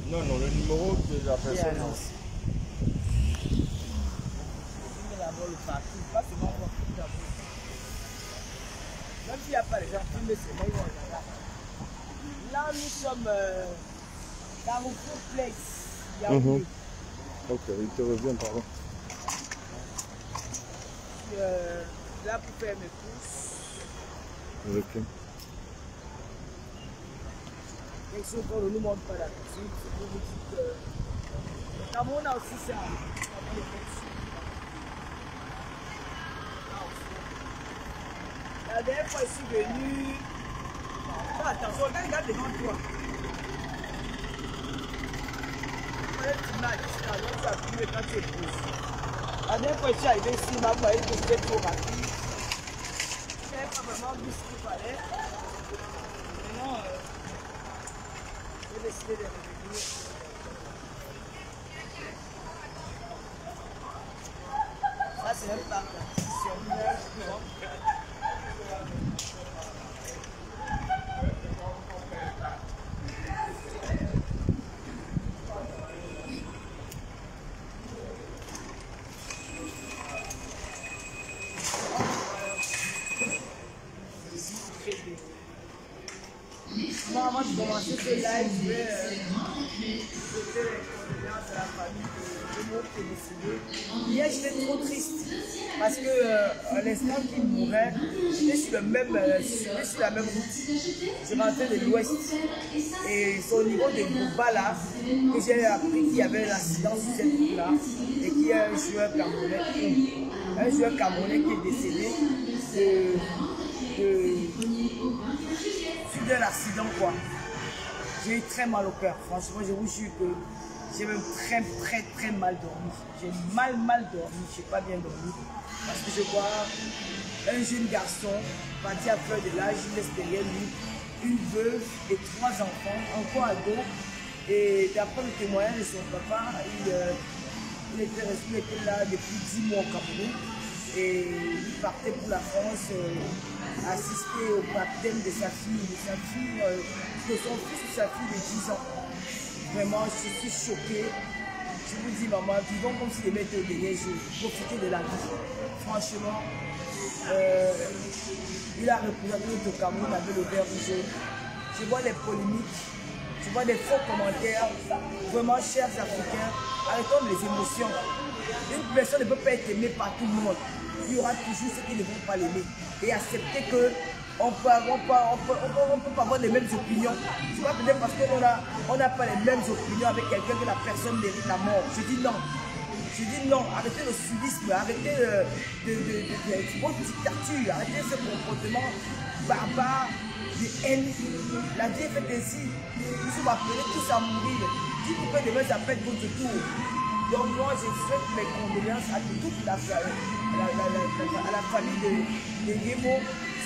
Non, non, le numéro de la personne. Non. Le parti, pas seulement pour même s'il n'y a pas les gens, filmer c'est même là, nous sommes dans le place. Ok, il te revient, pardon. Là pour faire mes courses. Ok. Et si on ne nous montre pas la cuisine, c'est pour vous dire que le Cameroun a aussi ça. La dernière fois, je suis venu. Fais attention, regarde devant toi. La dernière fois, je suis arrivé ici, ma voyage que j'étais trop rapide. Je n'avais pas vraiment vu ce qu'il fallait. Maintenant, j'ai décidé de revenir. Ça, c'est même pas traditionnel. Moi, avant de commencer ce live, je vais souhaiter les condoléances à la famille de l'autre qui est décédé. Hier, j'étais trop triste parce que l'instant qu'il mourait, j'étais sur la même route. Je rentrais de l'ouest et c'est au niveau de Gouba là que j'ai appris qu'il y avait un accident sur cette route là et qu'il y a un joueur camerounais qui est décédé suite d'un accident quoi. J'ai eu très mal au cœur, franchement je vous jure que j'ai même très mal dormi. J'ai mal dormi, je n'ai pas bien dormi parce que je vois un jeune garçon parti à fleur de l'âge, il laisse derrière lui une veuve et 3 enfants, encore ado, et d'après le témoignage de son papa, il était là depuis 10 mois au Cameroun et il partait pour la France assister au baptême de sa fille, de son fils ou sa fille de 10 ans. Vraiment, je suis choquée. Je vous dis, maman, vivons comme si les mecs étaient au dernier jour. Profitez de la vie. Franchement, il a représenté notre Cameroun avec le vert rouge. Je vois les polémiques, je vois des faux commentaires. Vraiment, chers Africains, arrêtons les émotions. Une personne ne peut pas être aimée par tout le monde. Il y aura toujours ceux qui ne vont pas l'aimer. Et accepter que on peut pas avoir les mêmes opinions. C'est pas peut-être parce qu'on n'a pas les mêmes opinions avec quelqu'un que la personne mérite la mort. Je dis non. Je dis non. Arrêtez le sudisme, arrêtez votre dictature, arrêtez ce comportement barbare, de haine. La vie est faite ainsi. Nous sommes appelés tous à mourir. Qui vous fait demain, ça peut être votre tour. Donc moi, je souhaite mes condoléances à toute la famille de Guémo.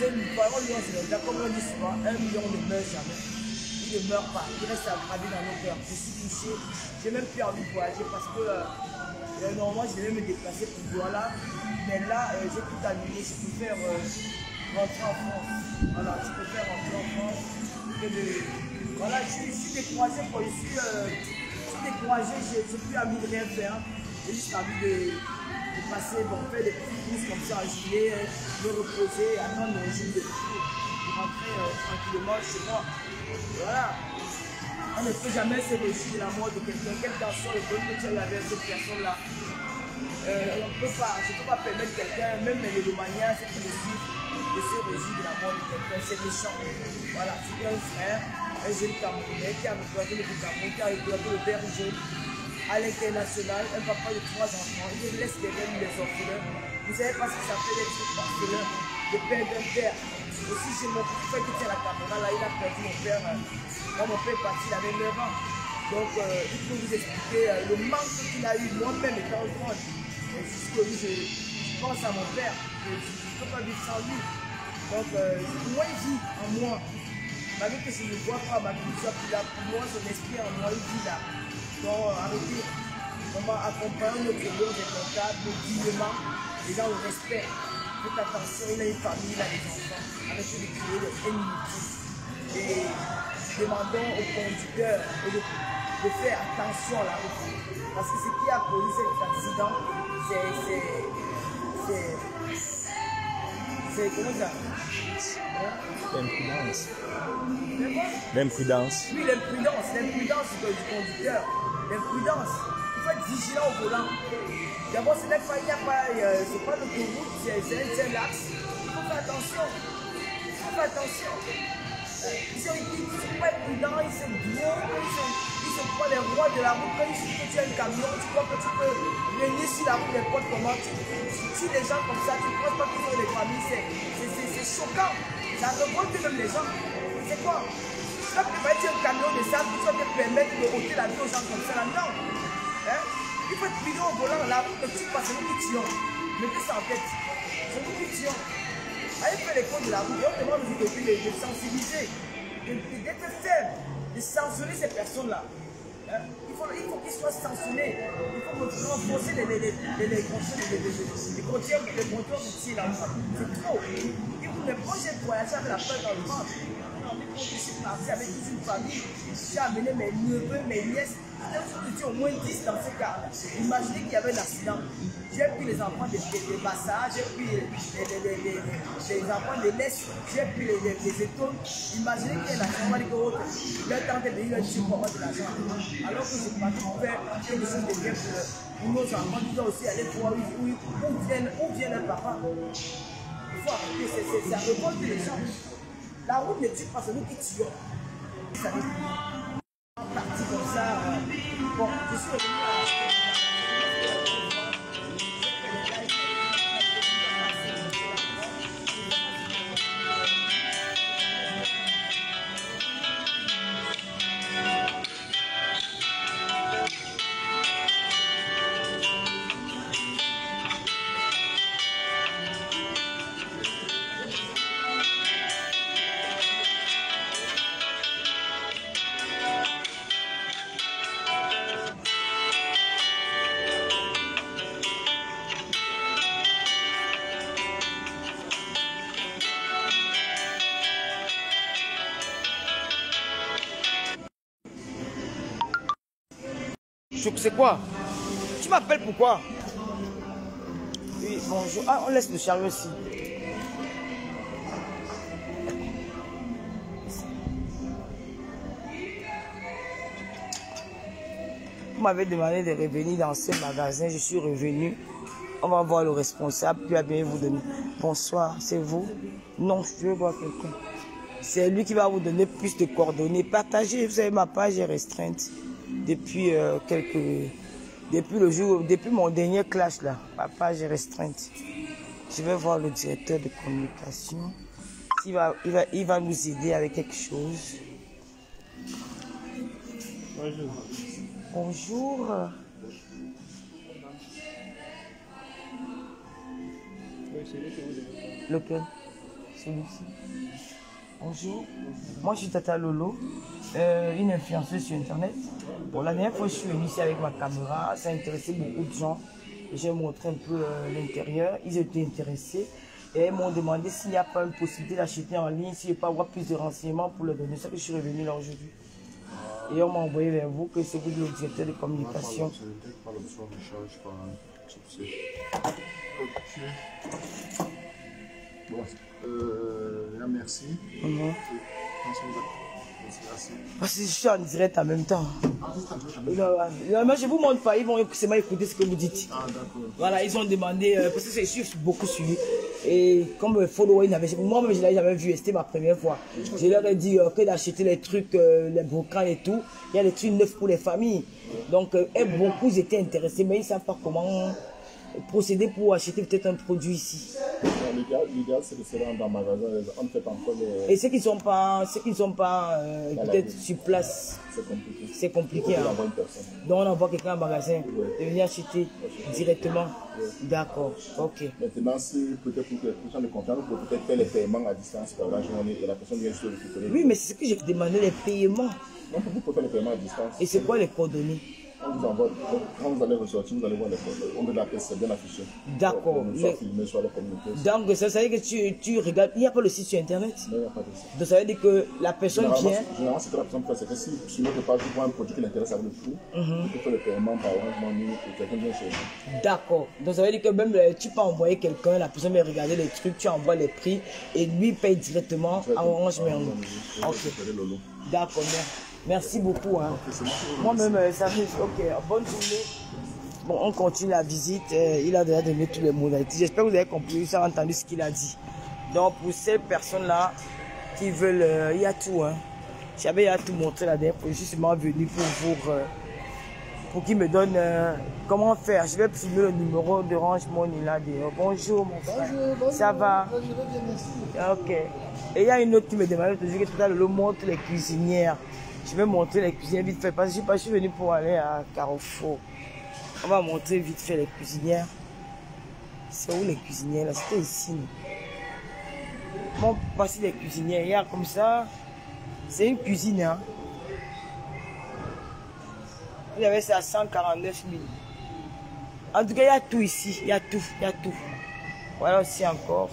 C'est une parole, comme on dit souvent, 1 million ne meurt jamais. Il ne meurt pas, il reste gravé dans nos cœurs. Je suis touché, j'ai même plus envie de voyager parce que normalement je devais me déplacer pour Douala. Mais là, j'ai tout annulé, je préfère rentrer en France. Voilà, je préfère rentrer en France. Voilà, je suis découragé, quoi. Je suis découragé, je n'ai plus envie de rien faire. J'ai juste envie de passer, faire des petites courses comme ça en juillet, me reposer, attendre le jour de rentrer tranquillement chez moi. Voilà. On ne peut jamais se réjouir de la mort de quelqu'un, quel qu'en soit le problème que tu as eu avec cette personne-là. Je ne peux pas permettre quelqu'un, même les Romaniens, ceux qui le suivent, de se réjouir de la mort de quelqu'un. C'est méchant. Voilà, c'est un frère, un jeune Camerounais qui a représenté le Cameroun, qui a représenté le père jeune à l'international, un papa de 3 enfants. Il laisse derrière les orphelins. Vous ne savez pas ce que ça fait d'être orphelin, de perdre un père. Aussi, j'ai mon frère qui était à la Cameroun, là, il a perdu mon père. Quand mon père est parti, il avait 9 ans. Donc, il peut vous expliquer le manque qu'il a eu, moi-même étant grand. Jusqu'au jour, je pense à mon père, je ne peux pas vivre sans lui. Donc, moi, il vit en moi. Malgré que je ne le vois pas, malgré que je sois plus là, pour moi, son esprit en moi, il vit là. Donc, arrêtez. Comment accompagner notre rôle des comptables, dignement, les gens au respect. Faites attention, il a une famille, il a des enfants. Arrêtez de créer le inutile. Et demandons aux conducteurs et de faire attention à la route. Parce que ce qui a causé cet accident, c'est comment ça? L'imprudence. L'imprudence. Oui, l'imprudence du conducteur. L'imprudence. Il faut être vigilant au volant. D'abord, ce n'est pas, c'est pas l'autoroute, c'est un seul axe. Il faut faire attention. Il faut faire attention. Ils sont pas prudents, ils sont gros, ils sont pas les rois de la route. Quand tu as un camion, tu crois que tu peux venir sur la route n'importe comment. Tu tues les gens comme ça, tu ne penses pas qu'ils ont des familles. C'est choquant. Ça révolte même les gens. C'est quoi? Tu vas préparer un camion de sable, tu vas te permettre de ôter la vie aux gens comme ça là. Non. Hein? Il faut être prudent au volant. La route ne tue pas, c'est nous qui tuons. Mettez ça en tête. C'est nous qui tuons. Allez faire les codes de la route. Et on demande aujourd'hui de sensibiliser, d'être faible, de sanctionner ces personnes-là. Hein? Il faut qu'ils soient sanctionnés. Il faut renforcer les contrôles routiers là. C'est trop. Moi j'ai voyagé avec la peur dans le ventre. Je suis parti avec toute une famille. J'ai amené mes neveux, mes nièces. J'étais au moins 10 dans ce cas. Imaginez qu'il y avait un accident. J'ai pris les enfants des Bassa, j'ai pris les enfants de l'Est, j'ai pris les étoiles. Imaginez qu'il y a un accident. Leur temps de venir leur dire comment de l'argent. Alors que je suis parti pour faire quelque chose de bien pour nos enfants. Ils doivent aussi aller voir où viennent leurs parents. Il faut arrêter, ça révolte les gens. La route ne tue pas, c'est nous qui tuons. Ça est parti comme ça. Bon, je suis revenu à c'est quoi? Tu m'appelles pourquoi? Oui, bonjour. Ah, on laisse le chariot aussi. Vous m'avez demandé de revenir dans ce magasin. Je suis revenu. On va voir le responsable. Puis il va bien vous donner. Bonsoir, c'est vous? Non, je veux voir quelqu'un. C'est lui qui va vous donner plus de coordonnées. Partagez, vous savez, ma page est restreinte. Depuis depuis mon dernier clash là, ma page est restreinte. Je vais voir le directeur de communication. Il va nous aider avec quelque chose. Bonjour. Bonjour. Lequel? Celui-ci. Bonjour. Moi je suis Tata Lolo, une influenceuse sur internet. Bon, la dernière fois je suis venue ici avec ma caméra, ça a intéressé beaucoup de gens. J'ai montré un peu l'intérieur, ils étaient intéressés et ils m'ont demandé s'il n'y a pas une possibilité d'acheter en ligne, si je peux avoir plus de renseignements pour leur donner. C'est ça que je suis revenu là aujourd'hui. Et on m'a envoyé vers vous que c'est vous le directeur de communication. Bon, merci. Parce que je suis en direct en même temps. Moi, je vous montre pas, ils vont seulement écouter ce que vous dites. Ah, d'accord. Voilà, ils ont demandé, parce que je suis beaucoup suivi. Et comme follower, moi-même je l'avais jamais vu, c'était ma première fois. Je leur ai dit que d'acheter les trucs, les brocans et tout, il y a des trucs neufs pour les familles. Donc, beaucoup étaient intéressés, mais ils ne savent pas comment procéder pour acheter peut-être un produit ici. L'idéal, c'est de se rendre dans le magasin. On fait encore les... Et ceux qui ne sont pas, peut-être sur place, c'est compliqué. Hein. Donc on envoie quelqu'un au magasin, de venir acheter directement. D'accord, ok. Maintenant, si peut-être pour que les gens de confiance, vous pouvez peut-être faire les paiements à distance par la journée et la personne vient se récupérer. Oui, mais c'est ce que j'ai demandé, les paiements. Non, vous pouvez faire les paiements à distance. Et c'est quoi les coordonnées? On vous envoie, quand vous allez ressortir, vous allez voir les photos. On veut la pièce, c'est bien affiché. D'accord. Soit filmé, soit la communauté. Donc, ça veut dire que tu regardes. Il n'y a pas le site sur internet. Non, il n'y a pas de ça. Donc, ça veut dire que la personne vient. Généralement, ce que la personne fait, c'est que si sur notre page, tu vois un produit qui l'intéresse avec le prix, tu peux faire le paiement par Orange Money et quelqu'un vient chez vous. D'accord. Donc, ça veut dire que même tu peux envoyer quelqu'un, la personne va regarder les trucs, tu envoies les prix et lui paye directement à Orange Money. Ok. D'accord. Merci beaucoup. Hein. Moi-même, ça arrive. Ok, bonne journée. Bon, on continue la visite. Il a déjà donné tous les modalités. J'espère que vous avez compris, vous avez entendu ce qu'il a dit. Donc, pour ces personnes-là qui veulent, il y a tout. Hein. J'avais à tout montré la dernière fois. Je suis seulement venu pour qu'il me donne comment faire. Je vais filmer le numéro d'Orange Money là. Bonjour, mon frère. Bonjour, ça va? Je vais bien, merci. Ok. Et il y a une autre qui me demandait que tout à l'heure, montre les cuisinières. Je vais montrer les cuisinières vite fait parce que je suis venu pour aller à Carrefour. On va montrer vite fait les cuisinières. C'est où les cuisinières là? C'était ici. Bon, voici les cuisinières. Il y a comme ça. C'est une cuisine. Hein. Vous avez ça à 149 000. En tout cas, il y a tout ici. Il y a tout. Il y a tout. Voilà aussi encore.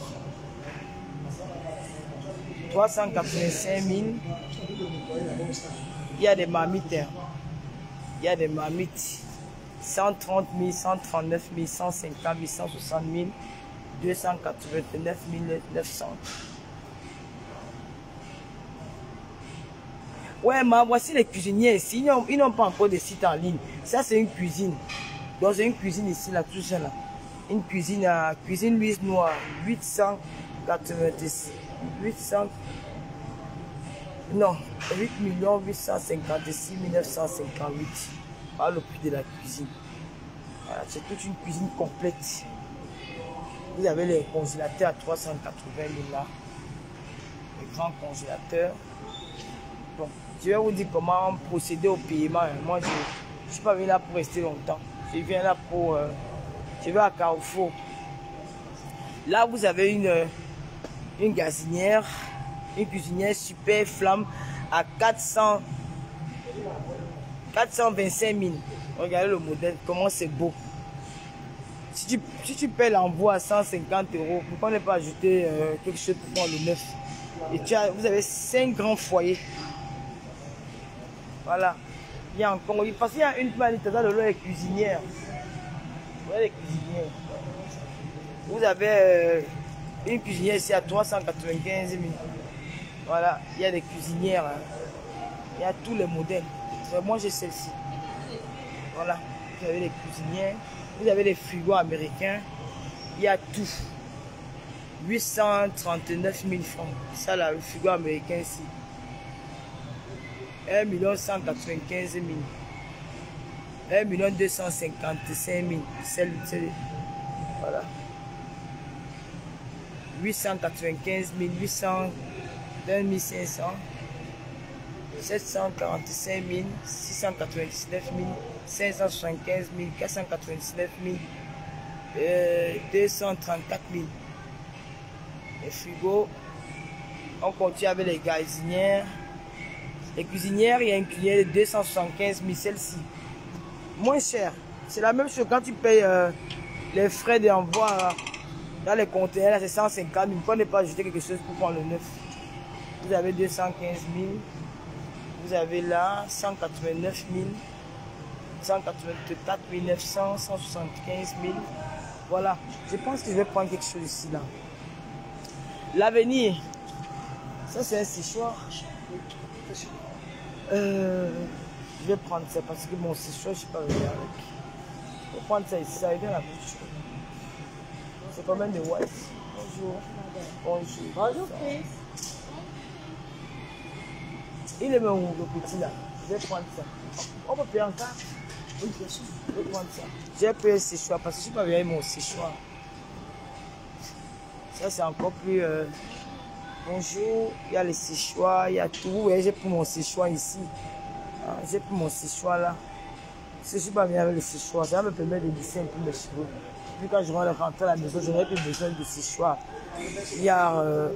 385 000. Il y a des marmites. Hein. Il y a des marmites. 130 000, 139 000, 150 000, 160 000, 289 900. Ouais, voici les cuisiniers ici. Ils n'ont pas encore de site en ligne. Ça, c'est une cuisine. Donc, c'est une cuisine ici, là, tout ça, là. Une cuisine à cuisine Louise Noire, 886. 800. Non, 8 856 958. Par le prix de la cuisine. Voilà, c'est toute une cuisine complète. Vous avez les congélateurs à 380 000 là. Les grands congélateurs. Bon, je vais vous dire comment procéder au paiement. Moi, je ne suis pas venu là pour rester longtemps. Je viens là pour... je vais à Carrefour. Là, vous avez une gazinière, une cuisinière super flamme à 425 000. Regardez le modèle, comment c'est beau. Si tu paies l'envoi à 150 €, pourquoi ne pas ajouter quelque chose pour prendre le neuf? Et vous avez 5 grands foyers. Voilà. Il y a encore, parce qu'il y a une manette dans les cuisinières. Voilà les cuisinières. Vous avez une cuisinière ici à 395 000. Voilà, il y a des cuisinières. Hein. Il y a tous les modèles. Moi j'ai celle-ci. Voilà, vous avez les cuisinières. Vous avez les frigos américains. Il y a tout. 839 000 francs. Ça là, le frigo américain ici. 1 195 000. 1 255 000. Celle, voilà. 895 000, 800, 2500, 745 000, 699 000, 575 000, 499 000, 234 000. Les frigos. On continue avec les gazinières. Les cuisinières, il y a une cuisinière de 275 000, celle-ci. Moins cher. C'est la même chose quand tu payes les frais d'envoi dans les conteneurs, là c'est 150 000. Pourquoi ne pas ajouter quelque chose pour prendre le neuf? Vous avez 215 000. Vous avez là 189 000. 184 900, 175 000. Voilà. Je pense que je vais prendre quelque chose ici là. L'avenir. Ça c'est un séchoir. Je vais prendre ça parce que mon séchoir, je ne suis pas venu avec. Je vais prendre ça ici, ça va bien la bouche. C'est combien de watts? Bonjour. Bonjour. Bonjour, Chris. Il est où le petit là? Je vais prendre ça. On peut payer encore? Oui, bien sûr. Je vais prendre ça. J'ai payé le séchoir parce que je ne suis pas venu avec mon séchoir. Ça, c'est encore plus... Bonjour, il y a les séchoirs, il y a tout. Vous voyez, j'ai pris mon séchoir ici. J'ai pris mon séchoir là. Si je ne suis pas venu avec le séchoir, ça va me permettre de lisser un peu mes cheveux. Puis quand je vais rentrer à la maison, je n'aurai plus besoin de séchoir. Il y a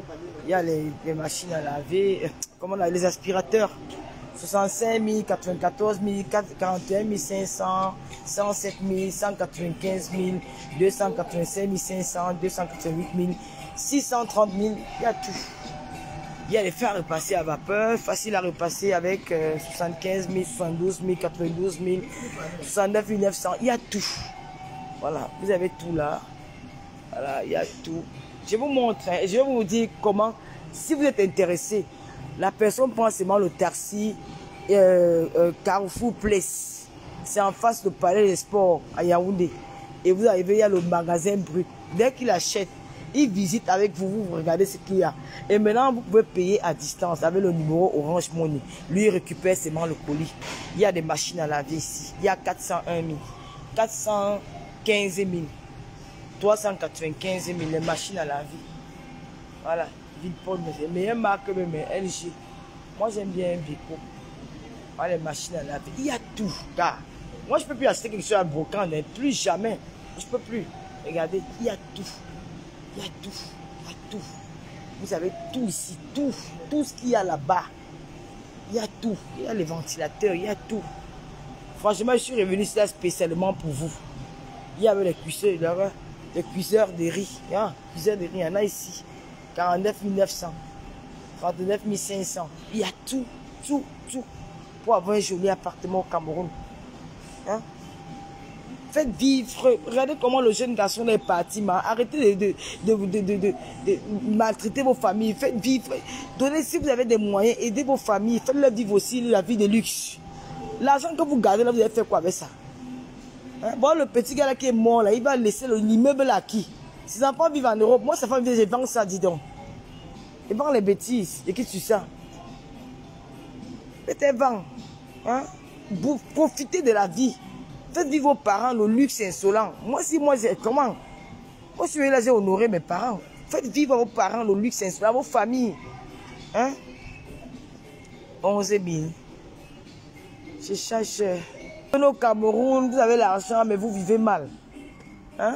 les machines à laver, comment on a, les aspirateurs. 65 000, 94 000, 41 500, 107 000, 195 000, 285 500, 288 000, 630 000, il y a tout. Il y a les fers à repasser à vapeur, facile à repasser avec 75 000, 72 000, 92 000, 69 900, il y a tout. Voilà, vous avez tout là. Voilà, il y a tout. Je vous montre, hein, je vais vous dire comment, si vous êtes intéressé, la personne prend seulement le taxi Carrefour Place. C'est en face du Palais des Sports à Yaoundé. Et vous arrivez, il y a le magasin brut. Dès qu'il achète, il visite avec vous, vous regardez ce qu'il y a. Et maintenant, vous pouvez payer à distance avec le numéro Orange Money. Lui, il récupère seulement le colis. Il y a des machines à laver ici. Il y a 401 000, 415 000, 395 000, les machines à laver. Voilà, Villepol, c'est la meilleure marque même, LG. Moi, j'aime bien Vico. Voilà, les machines à laver. Il y a tout, car moi, je ne peux plus acheter quelque chose à brocante, plus jamais. Je ne peux plus. Regardez, il y a tout. Il y a tout, il y a tout. Vous avez tout ici, tout ce qu'il y a là-bas. Il y a tout. Il y a les ventilateurs, il y a tout. Franchement, je suis revenu là spécialement pour vous. Il y avait les cuisseurs de riz. Hein? Cuisseurs de riz, il y en a ici. 49 900, 39 500. Il y a tout, tout pour avoir un joli appartement au Cameroun. Hein? Faites vivre. Regardez comment le jeune garçon est parti. Arrêtez de maltraiter vos familles. Faites vivre. Donnez, si vous avez des moyens, aidez vos familles. Faites-leur vivre aussi la vie de luxe. L'argent que vous gardez là, vous allez faire quoi avec ça? Hein? Bon, le petit gars là qui est mort, là, il va laisser l'immeuble là à qui? Ses enfants vivent en Europe. Moi, sa femme dit, je vends ça, dis donc. Je vends les bêtises. Et qui tu ça? Faites vendre. Hein? Vous profitez de la vie. Faites vivre vos parents le luxe insolent. Moi, comment? Moi, je suis là, j'ai honoré mes parents. Faites vivre vos parents le luxe insolent, vos familles. Hein? 11 000. Je cherche. Au Cameroun, vous avez l'argent, mais vous vivez mal. Hein?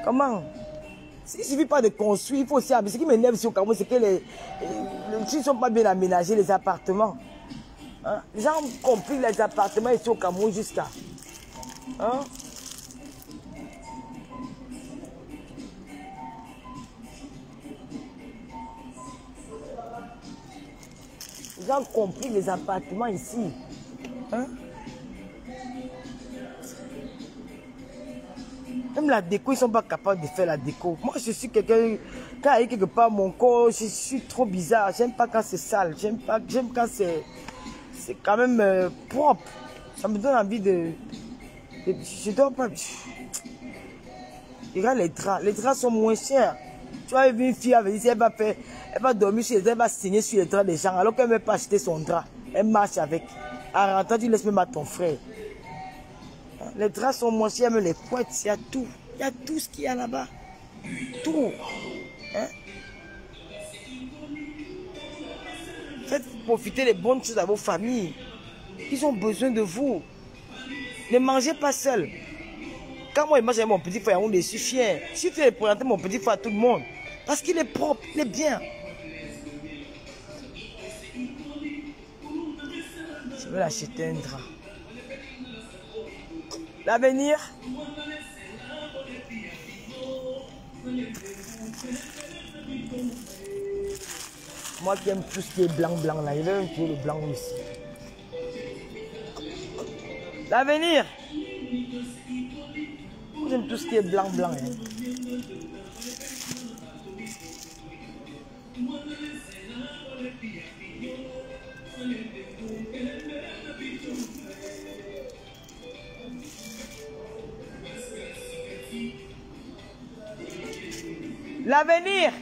Comment? Il ne suffit pas de construire, il faut aussi... Ce qui m'énerve ici au Cameroun, c'est que les trucs ne sont pas bien aménagés, les appartements. Hein? Les gens ont compris les appartements ici au Cameroun jusqu'à... Hein? Les gens ont compris les appartements ici. Hein? Même la déco, ils ne sont pas capables de faire la déco. Moi, je suis quelqu'un, quand il y a quelque part mon corps, je suis trop bizarre. J'aime pas quand c'est sale. J'aime quand c'est quand même propre. Ça me donne envie je dors pas. Regarde les draps. Les draps sont moins chers. Tu vois, une fille avait dit, elle va dormir sur les draps, elle va signer sur les draps des gens, alors qu'elle ne veut pas acheter son drap. Elle marche avec. En rentrant, tu laisses même à ton frère. Les draps sont moins chers, mais les couettes, il y a tout. Il y a tout ce qu'il y a là-bas. Tout. Hein? Faites profiter les bonnes choses à vos familles. Ils ont besoin de vous. Ne mangez pas seul. Quand moi, je mange avec mon petit frère, je suis fier. Je suis fier de présenter mon petit frère à tout le monde. Parce qu'il est propre, il est bien. Je vais l'acheter un drap. L'avenir. Moi qui aime tout ce qui est blanc là, il veut un peu le blanc ici. L'avenir. J'aime tout ce qui est blanc. Hein. L'avenir.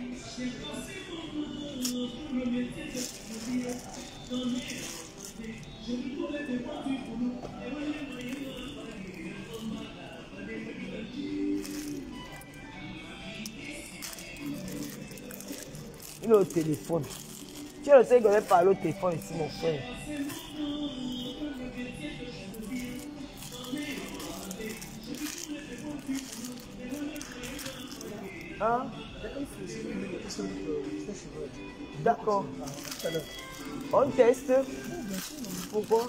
Il est au téléphone. Tu le sais que je vais parler au téléphone ici, mon frère. Hein? D'accord. On teste. Pourquoi?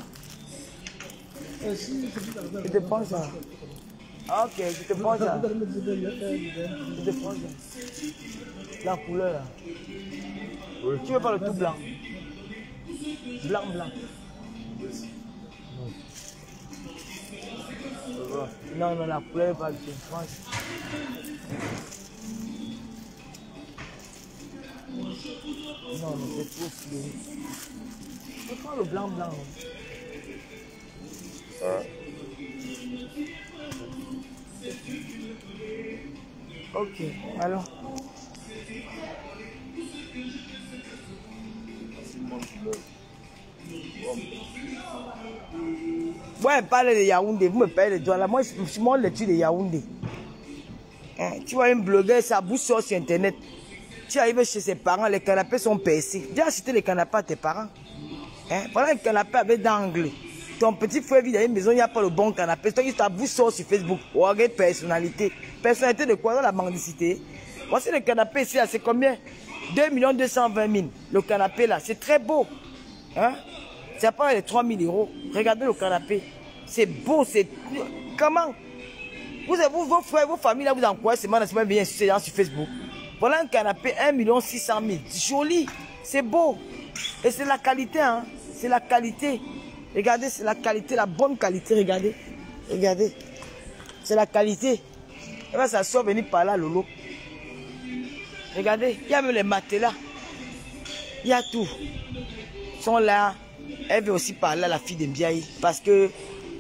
Je te prends ça. Ok, je te prends ça. Je te prends ça. La couleur là. Oui. Tu veux pas le tout blanc? Blanc, blanc. Non, non, la couleur pas du tout. Non, mais c'est trop fleuri. Je prends le blanc, blanc. Ok, alors. Ouais, parle de Yaoundé, vous me payez les doigts là. Moi, je suis mon lecture de Yaoundé. Hein, tu vois une blogueuse, ça bouge sur internet. Tu arrives chez ses parents, les canapés sont percés. Viens acheter les canapés à tes parents. Hein, voilà un canapé avec d'angle. Ton petit frère vit dans une maison, il n'y a pas le bon canapé. Toi, il t'avoue sur Facebook. Oh, regarde personnalité. Personnalité de quoi? Dans la mendicité. Voici le canapé ici, c'est combien? 2 220 000. Le canapé là, c'est très beau. Hein? C'est pas les 3 000 euros. Regardez le canapé. C'est beau, c'est... Comment? Vos frères, vos familles là, vous encouragez seulement dans bien sur Facebook. Voilà un canapé, 1 600 000. Joli, c'est beau. Et c'est la qualité, hein. C'est la qualité. Regardez, c'est la qualité, la bonne qualité, regardez. Regardez. C'est la qualité. Et bien, ça sort venir par là, Lolo. Regardez, il y a même les matelas. Il y a tout. Ils sont là. Elle veut aussi parler à la fille de Mbiaye. Parce que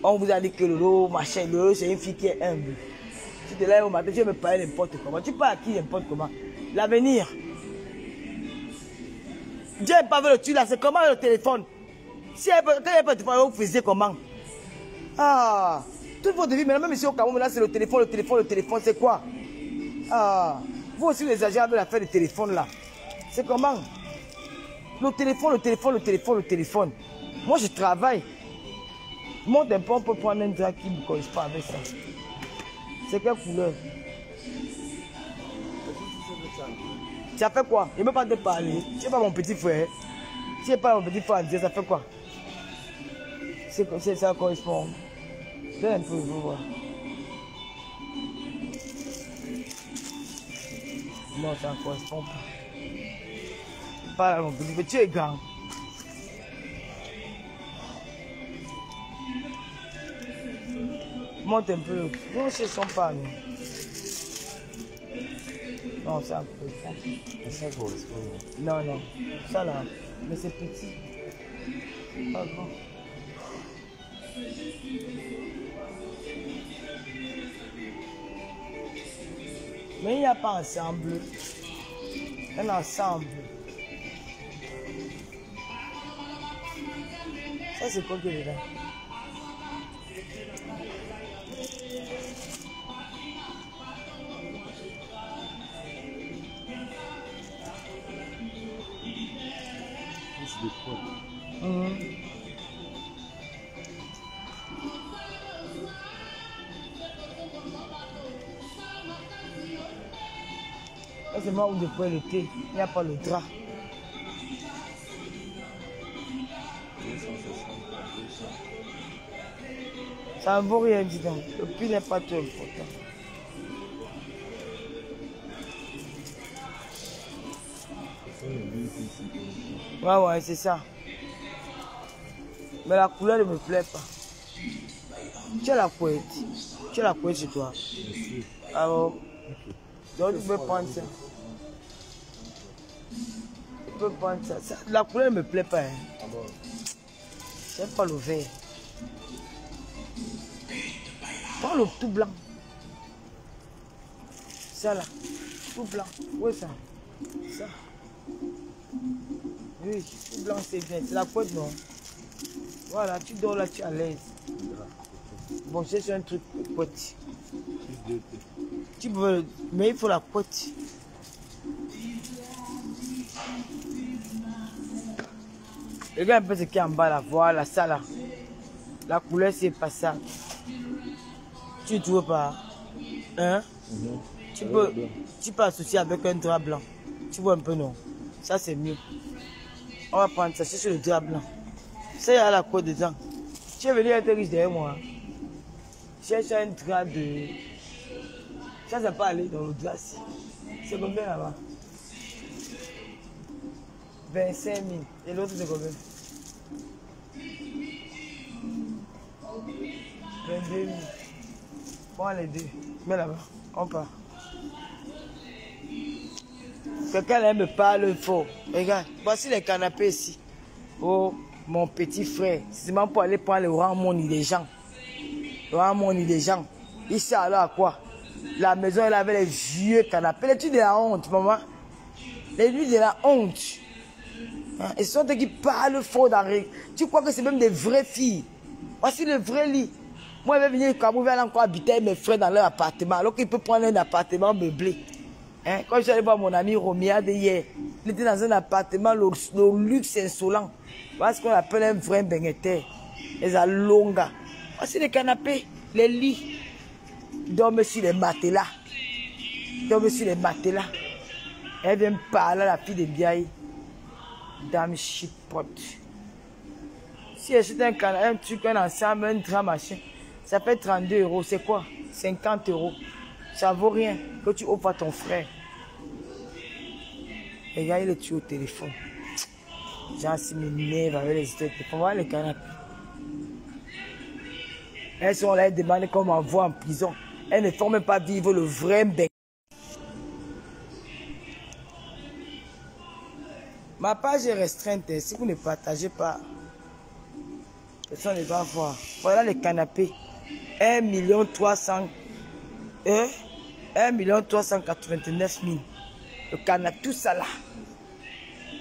on vous a dit que Lolo, machin, Lolo, c'est une fille qui est humble. Tu te lèves au matin, tu veux me parler n'importe comment. Tu parles à qui n'importe comment. L'avenir. Dieu n'est pas vu le tuer là, c'est comment le téléphone? Si elle n'est pas vous faisiez comment? Ah, toute votre vie, maintenant, même ici au Cameroun, là, c'est le téléphone, c'est quoi? Ah, vous aussi, les agents avec l'affaire du téléphone là. C'est comment? Le téléphone. Moi, je travaille. Monte un peu, on peut prendre un drap qui ne correspond avec ça. C'est quelle couleur? Ça fait quoi? Je ne peux pas te parler. Tu n'es pas mon petit frère. Tu n'es pas mon petit frère, ça fait quoi? Ça correspond. Donne un peu, je veux voir. Non, ça ne correspond pas. Pas mon petit frère, tu es grand. Monte un peu. Non, ce ne sont pas. Non, ça correspond. Ça correspond. Non, non. Ça là. Mais c'est petit. C'est pas grand. Mais il n'y a pas ensemble. Un ensemble. Ça, c'est quoi que dedans? C'est moi où je prends le thé, il n'y a pas le drap. Ça ne vaut rien, dis donc. Le prix n'est pas trop important. Ouais, c'est ça. Mais la couleur ne me plaît pas. Tu as la couette. Tu as la couette chez toi. Alors, donc tu peux prendre ça. Tu peux prendre ça. La couleur ne me plaît pas. Hein. J'aime pas le vert. Prends le tout blanc. Ça là. Tout blanc. Où est ça? Ça. Oui, tout blanc c'est bien. C'est la couette, non? Voilà, tu dors là, tu es à l'aise. Bon, c'est un truc couette. Tu peux, mais il faut la couette. Regarde un peu ce qui est en bas là, voilà ça là. La couleur c'est pas ça. Tu ne trouves pas? Hein? Tu peux associer avec un drap blanc. Tu vois un peu non? Ça c'est mieux. On va prendre ça, c'est sur le drap blanc. Ça, il y a la côte dedans. Tu es venu être riche derrière moi. Cherche un drap de... Ça, c'est pas aller dans le drap. C'est combien là-bas? 25 000. Et l'autre, c'est combien? 22 000. Prends les deux. Mets là-bas. On part. Quelqu'un là me parle fort. Regarde, voici les canapés ici. Oh, mon petit frère. C'est même pour aller prendre le rang money des gens. Le rang money des gens. Ici alors à quoi? La maison, elle avait les vieux canapés. Les trucs de la honte, maman. Les trucs de la honte. Hein? Et ce sont eux qui parlent fort dans les... Tu crois que c'est même des vraies filles? Voici le vrai lit. Moi, je vais venir au Cameroun, je vais encore habiter avec mes frères dans leur appartement. Alors qu'il peut prendre un appartement meublé. Hein? Quand je suis allé voir mon ami Romia de hier, il était dans un appartement, le luxe insolent. Voilà ce qu'on appelle un vrai bengeter. Les alongas. Voici les canapés, les lits. Dorme sur les matelas. Dorme sur les matelas. Elle vient me parler à la fille de Biaï. Dame chipote. Si elle achète un truc, un ensemble, un drap machin, ça fait 32 €. C'est quoi? 50 €. Ça vaut rien que tu offres à ton frère. Regarde, il est tué au téléphone. Genre, si m'énerve avec les histoires de téléphone. Voilà les canapés. Elles sont là, elles demandent qu'on m'envoie en prison. Elles ne font même pas vivre le vrai bec. Ma page est restreinte. Si vous ne partagez pas, personne ne va voir. Voilà les canapés. 1 389 000. Le canapé, tout ça là.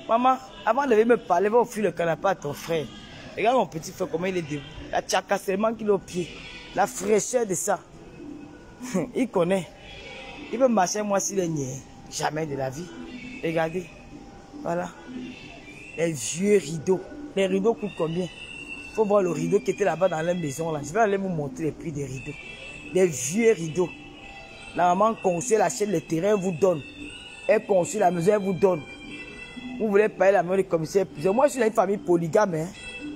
Maman, avant de me parler, va offrir le canapé à ton frère. Regarde mon petit frère, comment il est debout. La tchaka seulement qu'il est au pied. La fraîcheur de ça. Il connaît. Il peut marcher moi s'il est niais. Jamais de la vie. Regardez. Voilà. Les vieux rideaux. Les rideaux coûtent combien? Il faut voir le rideau qui était là-bas dans la maison. Là. Je vais aller vous montrer les prix des rideaux. Des vieux rideaux. La maman conçue, elle achète le terrain, elle vous donne. Elle conçue la maison, elle vous donne. Vous voulez payer la maison du commissaire. Moi, je suis dans une famille polygame. Hein.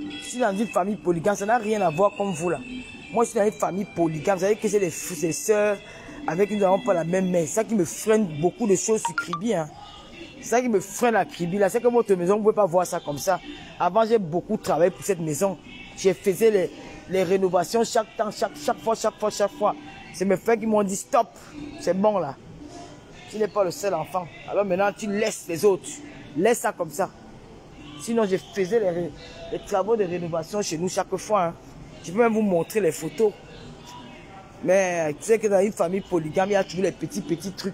Je suis dans une famille polygame. Ça n'a rien à voir comme vous là. Moi, je suis dans une famille polygame. Vous savez que c'est des sœurs avec qui nous n'avons pas la même mère. C'est ça qui me freine beaucoup de choses sur Kribi. Hein. C'est ça qui me freine la Kribi. Là, c'est que votre maison, vous ne pouvez pas voir ça comme ça. Avant, j'ai beaucoup travaillé pour cette maison. J'ai fait les rénovations chaque temps, chaque fois. C'est mes frères qui m'ont dit stop. C'est bon là. Tu n'es pas le seul enfant. Alors maintenant, tu laisses les autres. Laisse ça comme ça. Sinon, je faisais les travaux de rénovation chez nous chaque fois. Hein. Je peux même vous montrer les photos. Mais tu sais que dans une famille polygame, il y a toujours les petits trucs.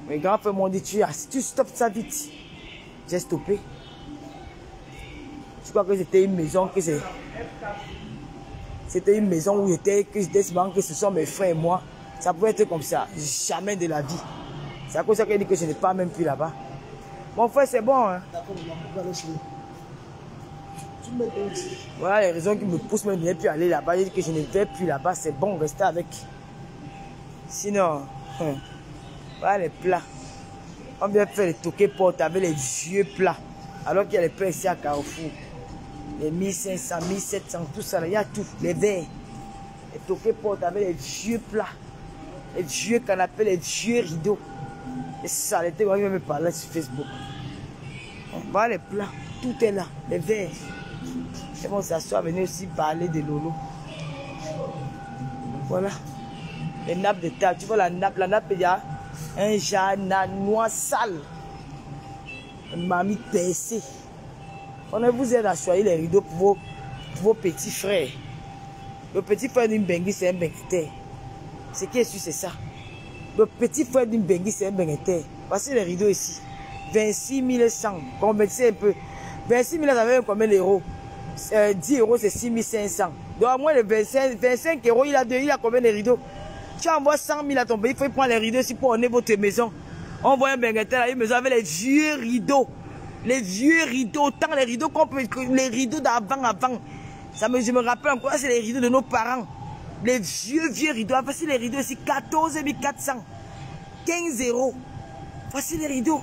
Mes grands-frères m'ont dit, tu stoppes ça vite. J'ai stoppé. Je crois que c'était une maison que c'est... C'était une maison où que ce sont mes frères et moi. Ça pouvait être comme ça. Jamais de la vie. C'est à cause de ça qu'elle dit que je n'ai pas même plus là-bas. Mon frère, c'est bon. Hein? Voilà les raisons qui me poussent même de ne plus aller là-bas. Je dis que je ne vais plus là-bas. C'est bon, rester avec. Sinon, voilà les plats. On vient faire les toquets portes avec les vieux plats. Alors qu'il y a les plats ici à Carrefour. Les 1500, 1700, tout ça, là, il y a tout. Les verres. Les toquets portes avec les vieux plats. Les vieux canapés, les vieux rideaux. Les saletés, on vient me parler sur Facebook. Voilà les plats. Tout est là. Les verres. C'est bon, s'asseoir, venir aussi parler de Lolo. Voilà. Les nappes de table. Tu vois la nappe, il y a un genre noir sale. Une mamie percée. On vous aide à choisir les rideaux pour vos petits frères. Le petit frère d'une Bengui, c'est un bengueté. Ce qui est sûr, c'est ça. Le petit frère d'une Bengui, c'est un bengueté. Voici les rideaux ici. 26 100. Convertissez un peu. 26 000, ça veut combien d'euros? 10 €, c'est 6 500. Donc, à moins de 25 €, il a combien de rideaux? Tu envoies 100 000 à ton pays, il faut prendre les rideaux ici pour orner votre maison. On voit un bengueté là, une maison avec les vieux rideaux. Les vieux rideaux, tant les rideaux qu'on peut, les rideaux d'avant. Je me rappelle encore, c'est les rideaux de nos parents. Les vieux rideaux. Voici les rideaux ici, 14 400. 15 €. Voici les rideaux.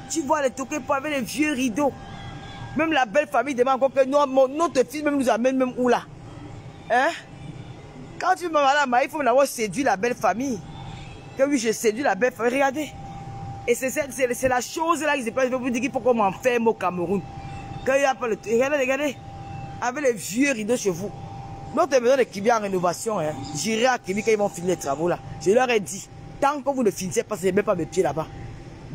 Tu vois les toquets pour avec les vieux rideaux. Même la belle famille demande encore que notre fils même nous amène même où là. Hein? Quand tu me vas il faut m'avoir séduit la belle famille. Que oui, je séduis la belle famille. Regardez. Et c'est la chose là qui se passe. Je vais vous dire qu'il faut qu'on m'enferme au Cameroun. Quand il n'y a pas le... Regardez. Avec les vieux rideaux chez vous. Notre maison de Kibi en rénovation. Hein. J'irai à Kibi quand ils vont finir les travaux là. Je leur ai dit, tant que vous ne finissez pas, je ne mets pas mes pieds là-bas.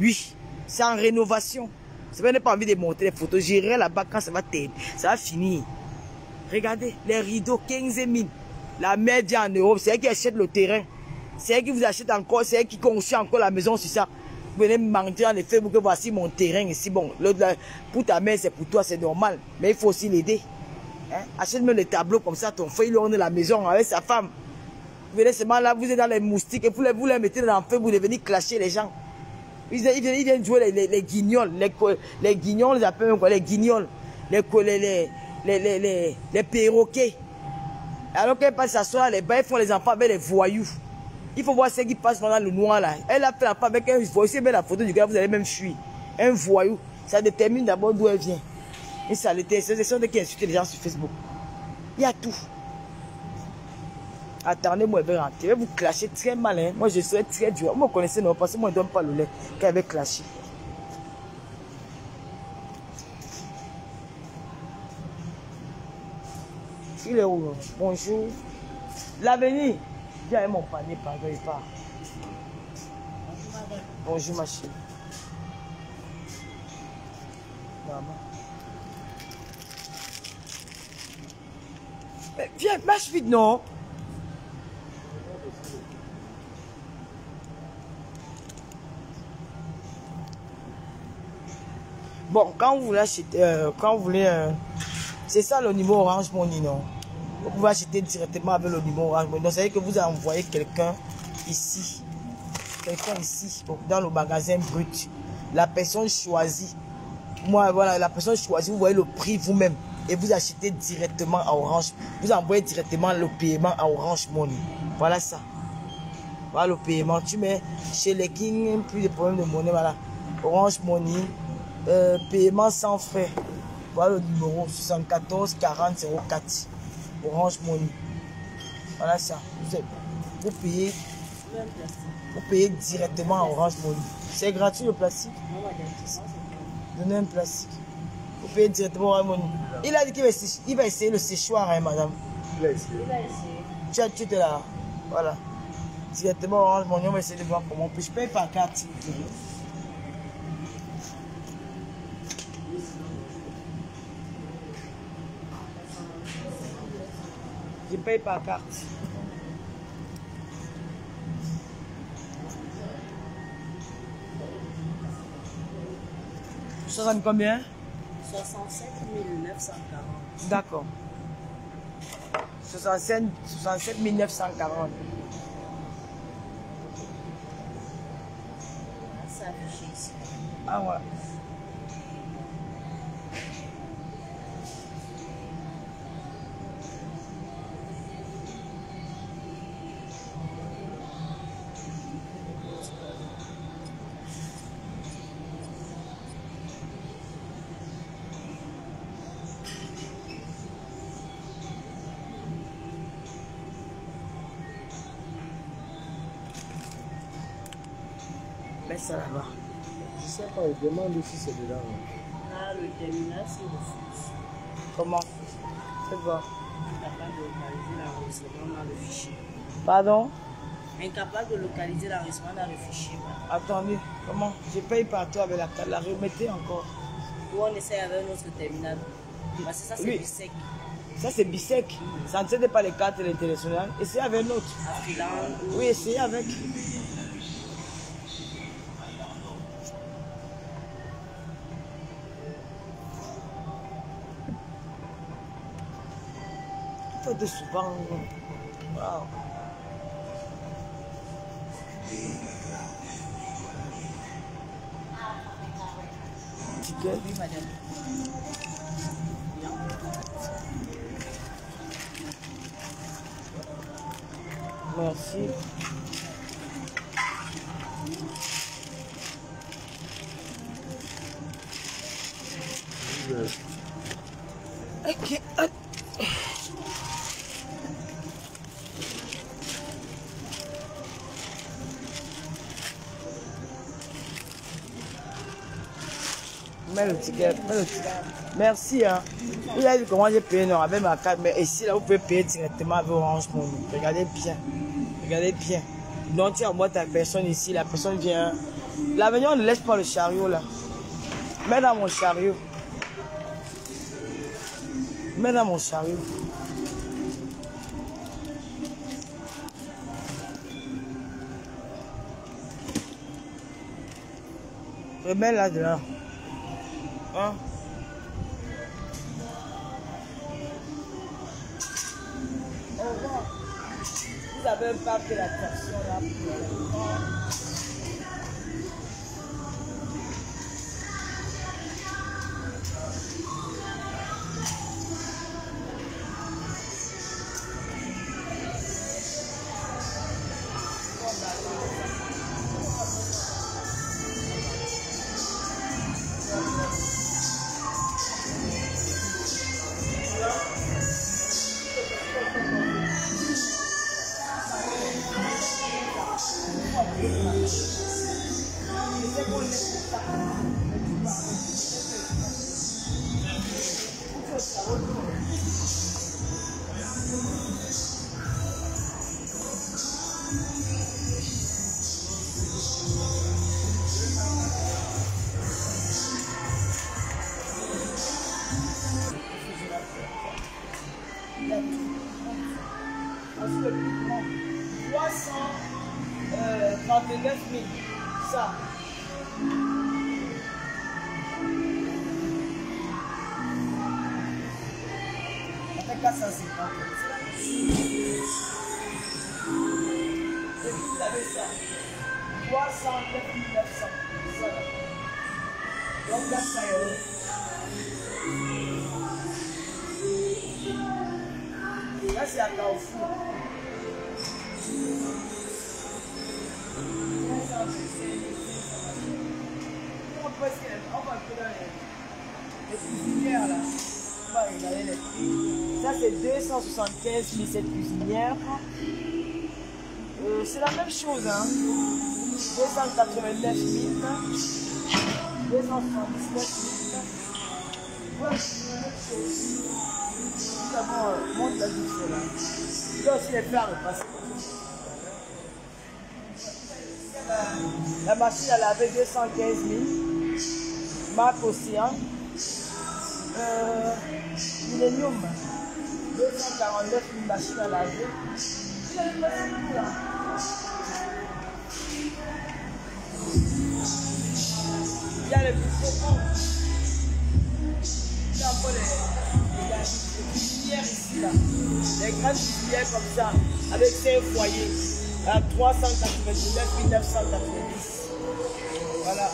Oui, c'est en rénovation. Je n'ai pas envie de montrer les photos. J'irai là-bas quand ça va terminer. Ça va finir. Regardez, les rideaux, 15 000. La mère vient en Europe, c'est elle qui achète le terrain. C'est elle qui vous achète encore, c'est elle qui construit encore la maison sur ça. Vous venez me mentir dans les Facebook que voici mon terrain ici. Bon, pour ta mère, c'est pour toi, c'est normal. Mais il faut aussi l'aider. Hein? Achète-moi les tableaux comme ça, ton frère, il orne la maison avec sa femme. Vous venez seulement là, vous êtes dans les moustiques et vous les mettez dans le feu, vous devenez clasher les gens. Ils viennent jouer les guignols. Les guignols, ils appellent quoi? Les guignols. Les perroquets. Alors qu'elle passe s'asseoir, les bas, ils font les enfants avec les voyous. Il faut voir ce qui passe dans le noir là. Elle a fait l'enfant avec un voyou. Si elle met la photo du gars, vous allez même fuir. Un voyou. Ça détermine d'abord d'où elle vient. Et ça l'était. C'est ça qui insulte les gens sur Facebook. Il y a tout. Attendez-moi, je vais rentrer. Je vais vous clasher très mal. Hein. Moi, je serai très dur. Vous me connaissez, non? Parce que moi, je ne donne pas le lait qu'elle avait clashé. Il est où? Bonjour. L'avenir. Viens avec mon panier, pardon, il part. Bonjour, ma chérie. Maman. Mais viens, marche vite, non? Bon, quand vous voulez acheter, c'est ça le niveau Orange Money, non? Vous pouvez acheter directement avec le numéro Orange Money. Donc, ça veut dire que vous avez envoyé quelqu'un ici. Dans le magasin brut. La personne choisit. Moi, voilà, la personne choisit, vous voyez le prix vous-même. Et vous achetez directement à Orange. Vous envoyez directement le paiement à Orange Money. Voilà ça. Voilà le paiement. Tu mets chez les King, plus de problème de monnaie, voilà. Orange Money. Paiement sans frais. Voilà le numéro 74 40 04. Orange Money. Voilà ça. Vous payez directement à Orange Money. C'est gratuit le plastique. Donnez un plastique. Vous payez directement à Orange Money. Il a dit qu'il va essayer le séchoir, hein, madame. Il va essayer. Tu es là. Voilà. Directement Orange Money. On va essayer de voir comment. Je paye par carte. Je paye par carte. Ça donne combien? 67 940. D'accord. 67 940. C'est affiché ici. Ah ouais. Mais ça là-bas. Je sais pas, je demande si c'est dedans. Là, le terminal, c'est le fixe. Comment? C'est quoi? Incapable de localiser l'enregistrement dans le fichier. Pardon? Incapable de localiser l'enregistrement dans le fichier. Attendez, comment? Je paye partout avec la carte. La remettez encore. Ou on essaie avec notre terminal. Parce que ça, c'est Oui. bisec. Ça, c'est bisec. Ça ne cède pas les cartes internationales. Essayez avec l'autre. À Finlande. Oui, essayez avec. Il faut de souvent. Wow. Ticket. Oui, madame. Merci. Oui. mets le ticket, mets le ticket. Merci, hein. Il a dit comment j'ai payé, non, avec ma carte, mais ici, là, vous pouvez payer directement avec Orange Money. Regardez bien. Regardez bien. Donc, tu envoies ta personne ici, la personne vient. L'avenir, on ne laisse pas le chariot, là. Mets dans mon chariot. Mets dans mon chariot. Remets là-dedans. Hein? Au revoir. Vous avez un parc de l'attraction là pour Ensuite, le plus grand, 339 000. Ça. Ça fait 450. Et puis vous avez ça. 309 900. Ça. Donc 400 €. Là, c'est à Carrefour. On va un peu dans les cuisinières là. On va regarder les prix. Ça, c'est 275 000 cette cuisinière. C'est la même chose, hein. 289 000. 279 000. Ouais, c'est la même chose. Nous avons monte la douce là. Il y a aussi les plats repassés. La machine à laver 215 000. Marque Océan. Millennium. 249 000 machines à laver. Il y a les micro-ondes. Il y a encore les cuisinières ici là. Les grandes cuisinières comme ça. Avec 5 foyers. À 399 990. Voilà.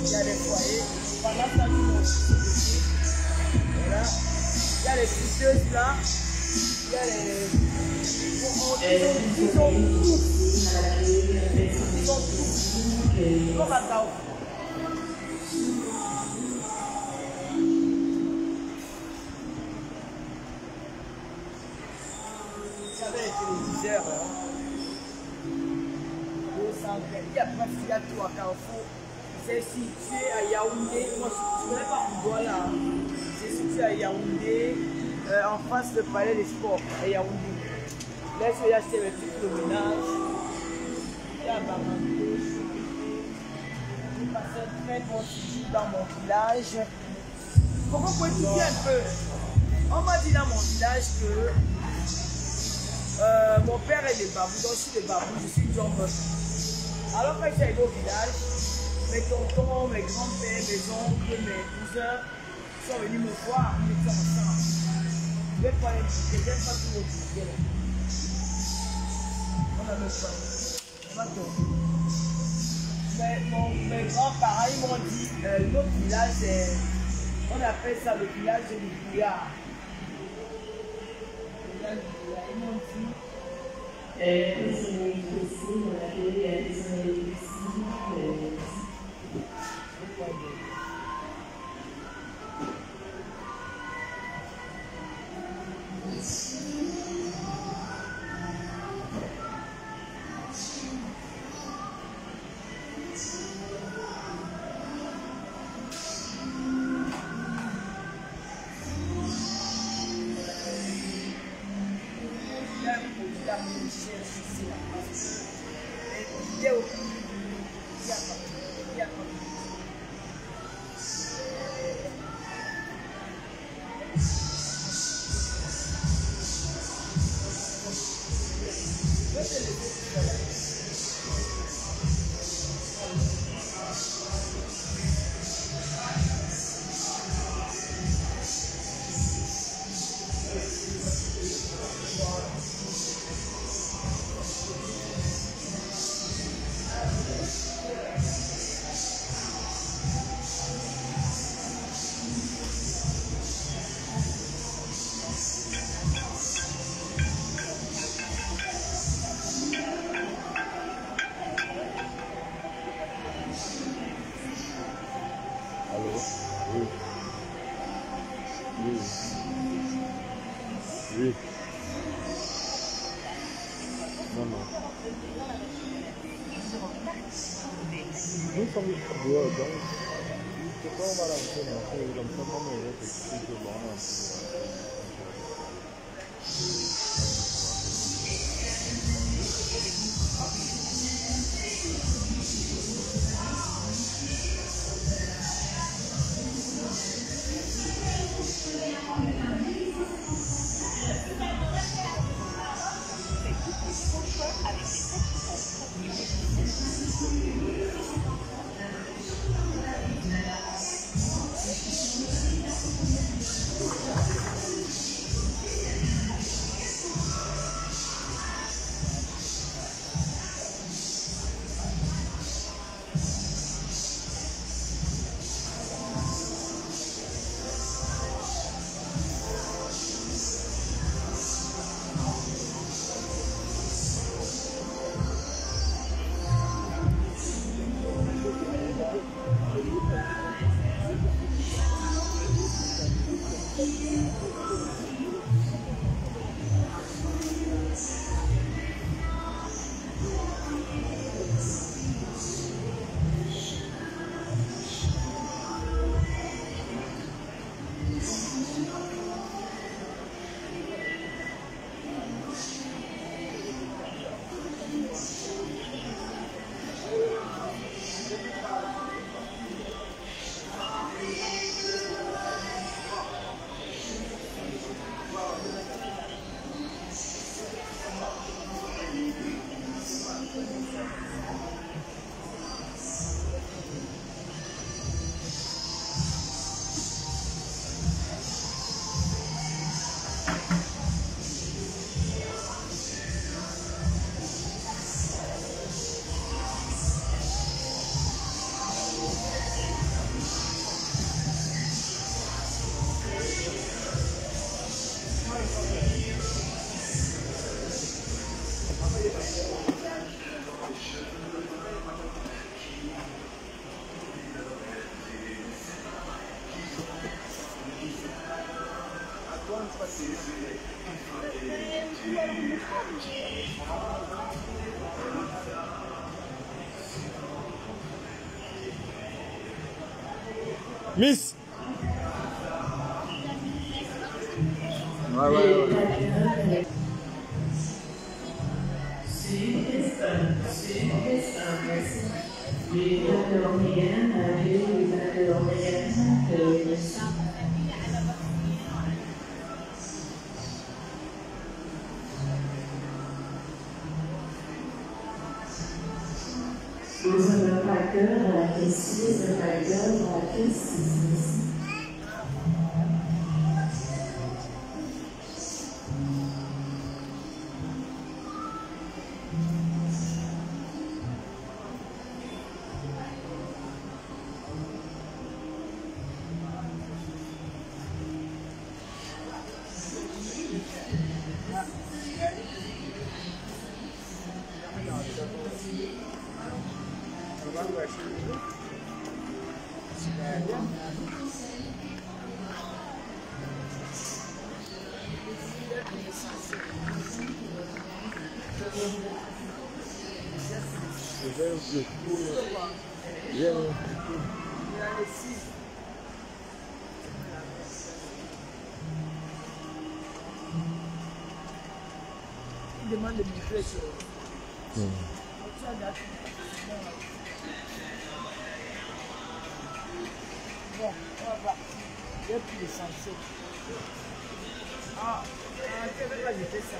Il y a les foyers. Voilà, ça nous voilà. Il y a les friteuses là. Il y a les. Ils sont tous. Comme à Tao. Il y avait les téléviseurs. Il y a presque tout à Carrefour. C'est situé à Yaoundé. Moi, je ne connais pas Angola. C'est situé à Yaoundé, en face du palais des sports, à Yaoundé. Là, je vais acheter mes trucs de ménage. Il y a Bamako. Je vais passer un très bon séjour dans mon village. Pourquoi vous pouvez expliquer un peu? On m'a dit dans mon village que mon père est des babous, donc je suis des babous, je suis John Boss. Alors quand j'ai arrivé au village, mes tontons, mes grands-pères, mes oncles, mes cousins sont venus me voir, on était ensemble. Je vais pas les expliquer, j'aime pas tout expliquer. On a le choix. On va tourner. Mes grands-parents, ils m'ont dit, notre village, on appelle ça le village de Bouillard. Ils m'ont dit, la recherche, c'est la base. Mais l'idée au bout, il y a pas. Oui. Non, non. Nous sommes dehors, donc c'est pas mal à faire, comme ça, comme on est petit, bon. Miss. Ouais. Usa meu cartão, precisa, cartão, precisa. train de montrer les choses. Tu as déjà tout. Bon, on va voir. Il y a plus l'essentiel. Tu veux pas jeter ça.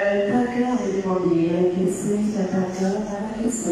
Tracker est demandé à encaisser la tracker à la caisse.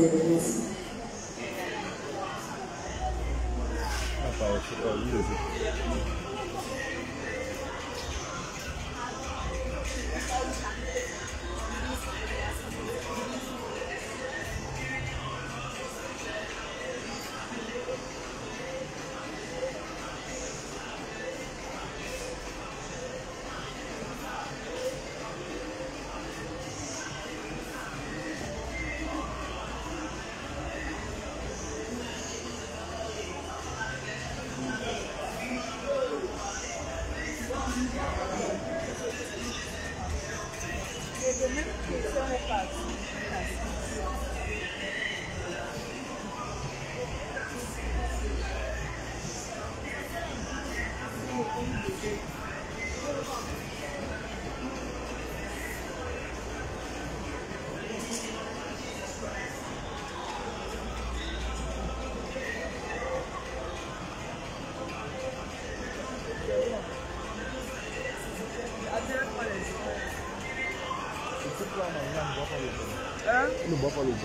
Il ne boit pas le bain.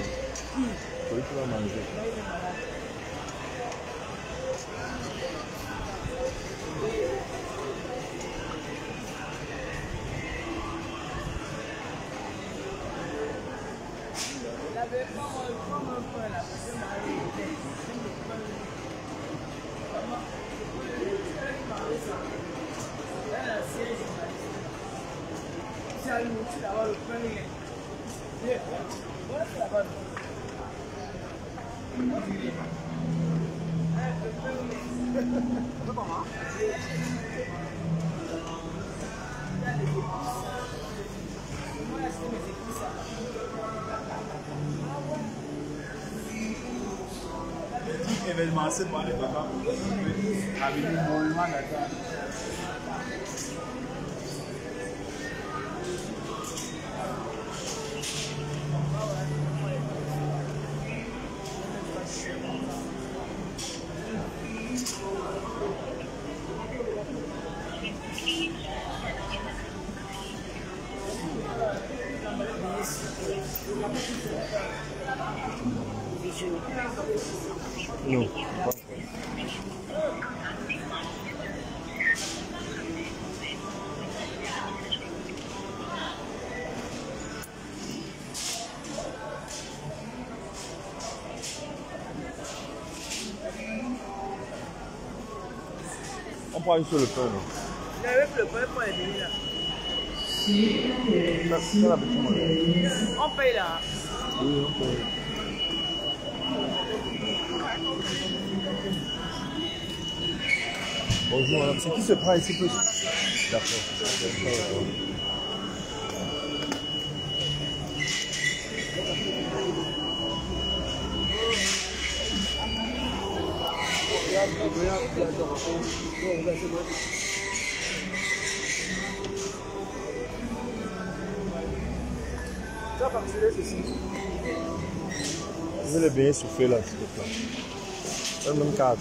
Celui qui va manger. Événement, c'est pas les vacances. Avec le mouvement d'accord. Non. On prend une sur le pain. Avec le pain pour les demi là. C'est la petite monnaie. On paye là. Oui, on paye. Bonjour madame, c'est qui se prend ici plus? D'accord. Je vais le baigner souffler là, s'il te plaît. Même 4.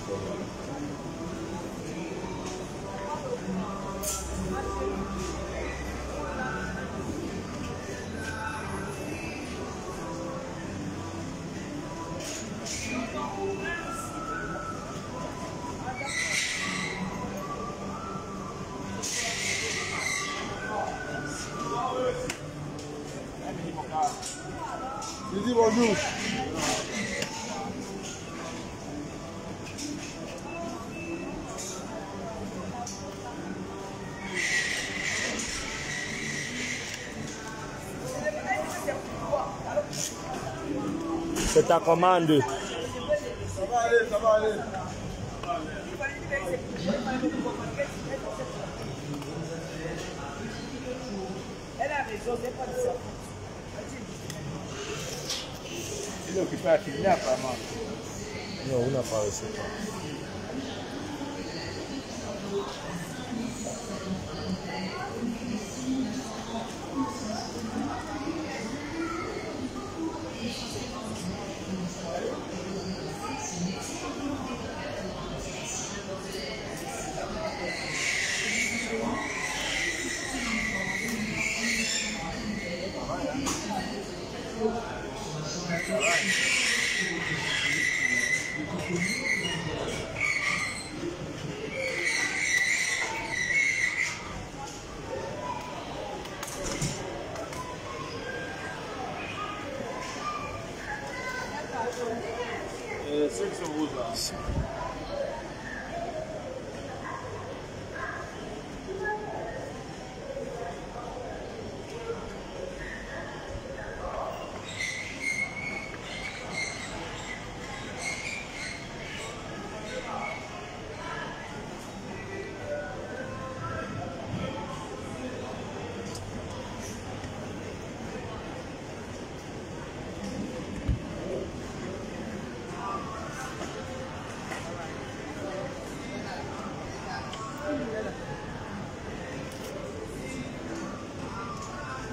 Je dis bonjour. C'est ta commande. Ça va aller, ça va aller. Elle a raison, c'est pas de ça. Il est occupé à filmer apparemment. Non, on n'a pas reçu. Ceux qui sont rouges là.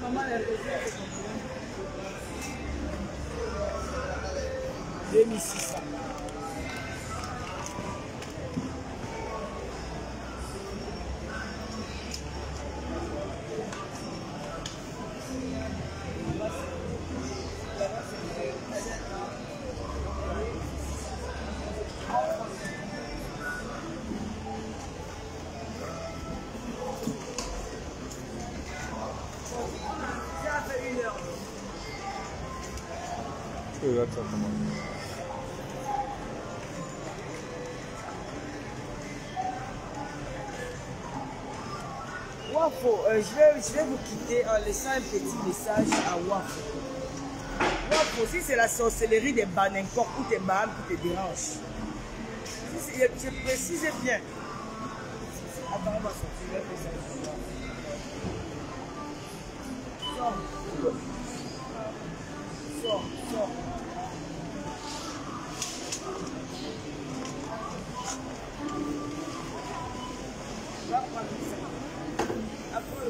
Maman, elle est 2600. Tu regardes ça comment? Wafo, je vais vous quitter en laissant un petit message à Wafo. Wafo, si c'est la sorcellerie des Banencoq ou des Baham qui te dérange, je précise bien. Attends, on va sortir, je vais faire ça. Sors, sors. Va prendre ça. Après,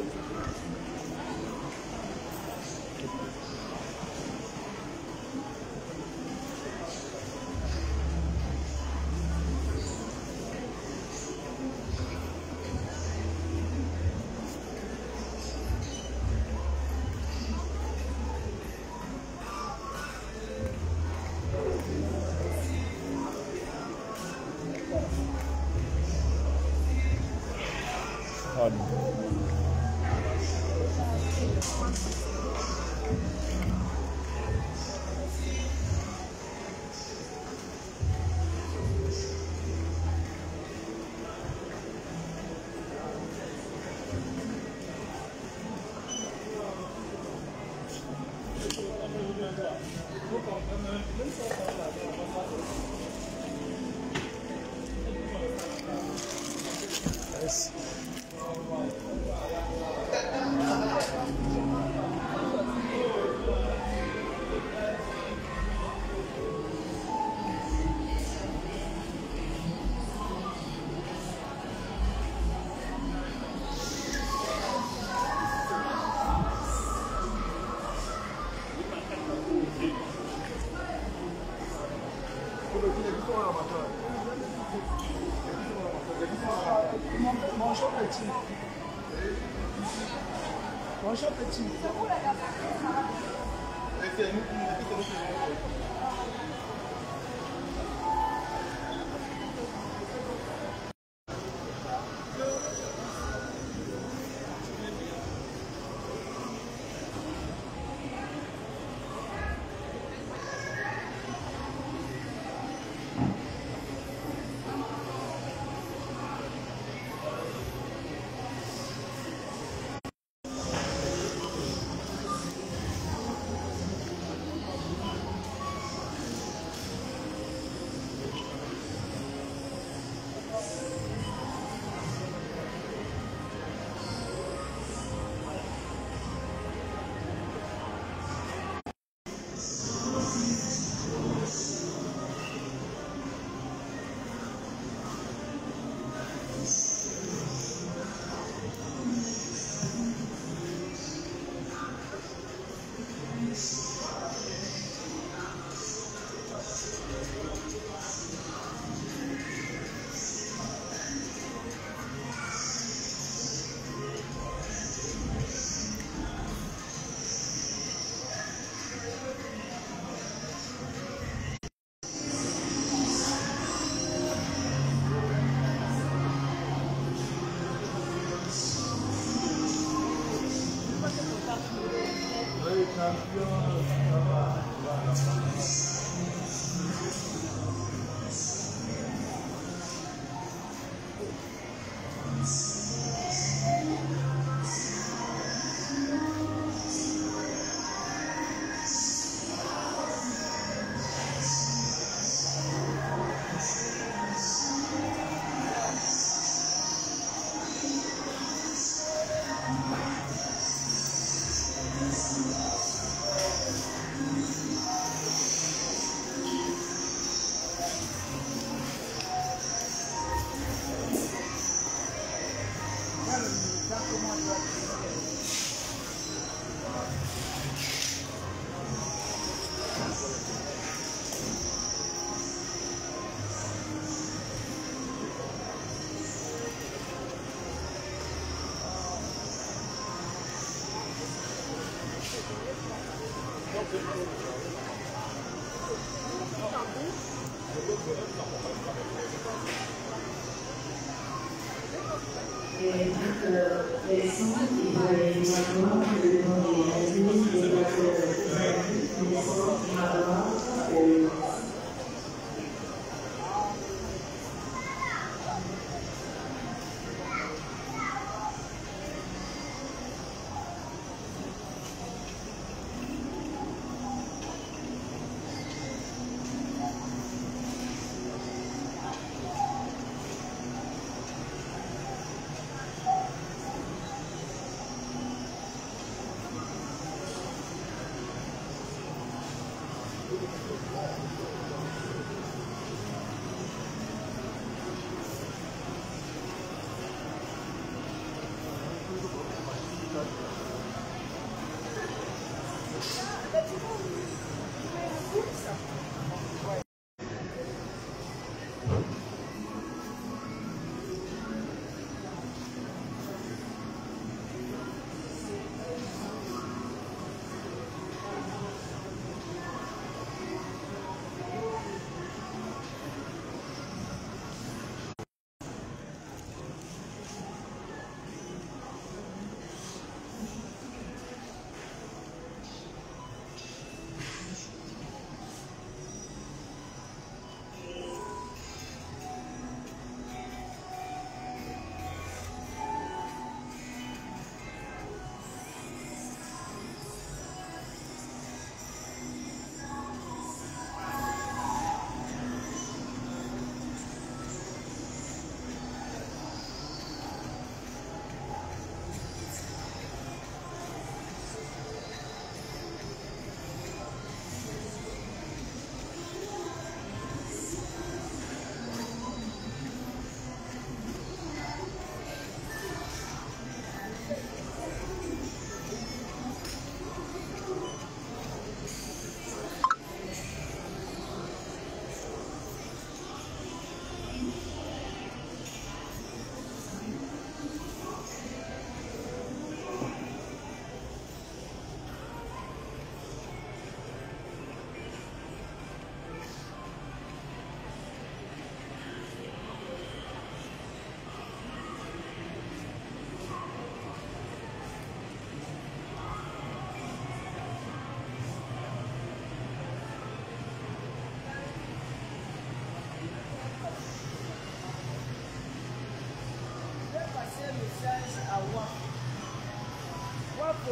Merci. Bonjour petit. Bonjour petit.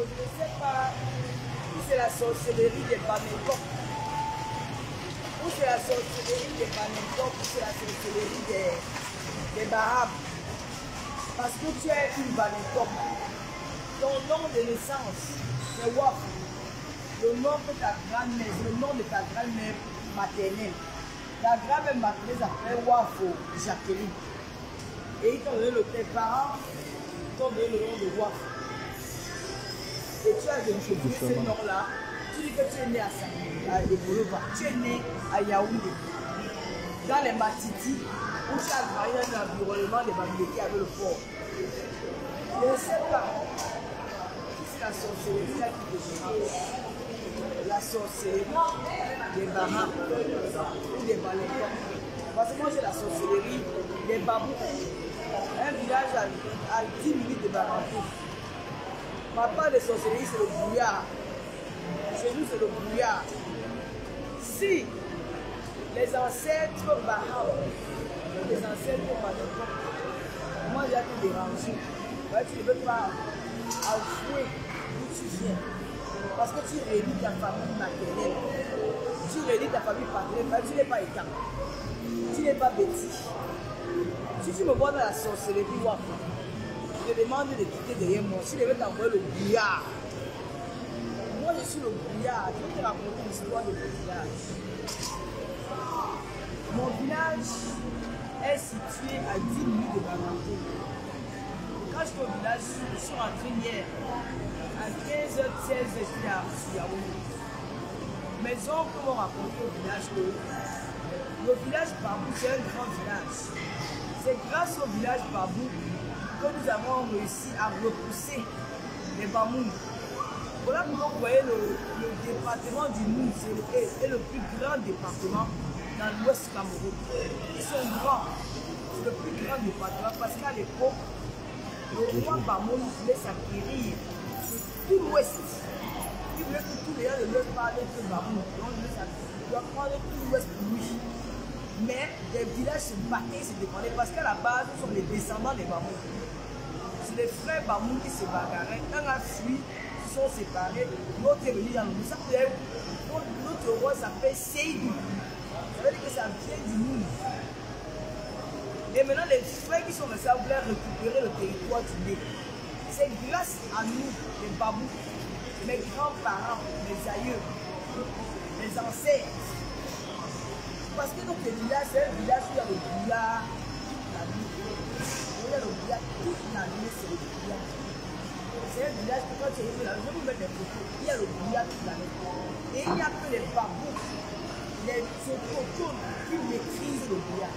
je ne sais pas si c'est la sorcellerie des Bamengok, ou c'est la sorcellerie des Bamengok, ou c'est la sorcellerie des Barabes. Parce que tu es une Bamengok. Ton nom de naissance, c'est Waf. Le nom de ta grand-mère, le nom de ta grand-mère maternelle. Ta grand-mère maternelle s'appelle Wafo Jacqueline. Et ils t'ont donné tes parents, ils t'ont donné le nom de Waf. Et tu as développé ce nom-là. Tu dis que tu es né à Eboloba, tu es né à Yaoundé, dans les Matiti, où tu as travaillé dans l'environnement des Bamileke avec le port. Je ne sais pas si c'est la sorcellerie là qui te dérange. La sorcellerie des Baham ou des Balékons. Parce que moi j'ai la sorcellerie des Babous. Un village à 10 minutes de Barantou. Ma part de sorcellerie c'est le brouillard. Chez nous c'est le brouillard. Si les ancêtres Baham, les ancêtres Balékons, moi j'ai été dérangé. Ouais, tu ne veux pas avouer d'où tu viens. Parce que tu réunis ta famille maternelle. Tu réunis ta famille paternelle. Tu n'es pas éteint. Tu n'es pas bêtise. Si tu me vois dans la sorcellerie, je te demande de quitter derrière moi. Si je veux t'envoyer le brouillard. Moi je suis le brouillard. Je vais te raconter l'histoire de mon village. Mon village est situé à 10 minutes de Barantou. Quand je suis au village, je suis rentré hier. À 15h16, je suis à Yaoundé. Mes oncles m'ont raconté au village que le village Babou, c'est un grand village. C'est grâce au village Babou que nous avons réussi à repousser les Bamouns. Voilà pourquoi vous voyez le département du Moun, c'est le plus grand département dans l'ouest du Cameroun. Ils sont grands. C'est le plus grand département parce qu'à l'époque, le roi Bamoun voulait s'acquérir tout l'ouest. Il voulait que tous les gens ne leur parlent que Bamoun. Donc il doit prendre tout l'ouest pour lui. Mais des villages se battaient, se défendaient parce qu'à la base, ce sont les descendants des Bamoun. C'est les frères Bamoun qui se bagarraient. Un a fui, ils se sont séparés. L'autre est venu dans le monde. Notre roi s'appelle Seydou. Ça veut dire que ça vient du monde. Et maintenant, les frères qui sont restés voulaient récupérer le territoire du nez. C'est grâce à nous, les Babous, mes grands-parents, mes aïeux, mes ancêtres. Parce que notre village, c'est un village où il y a le brouillard toute la nuit. Il y a le brouillard toute la nuit, c'est le brouillard. C'est un village que quand tu es là, je vais vous mettre des photos. Il y a le brouillard toute la nuit. Et il n'y a que les Babous, les autochtones qui maîtrisent le brouillard.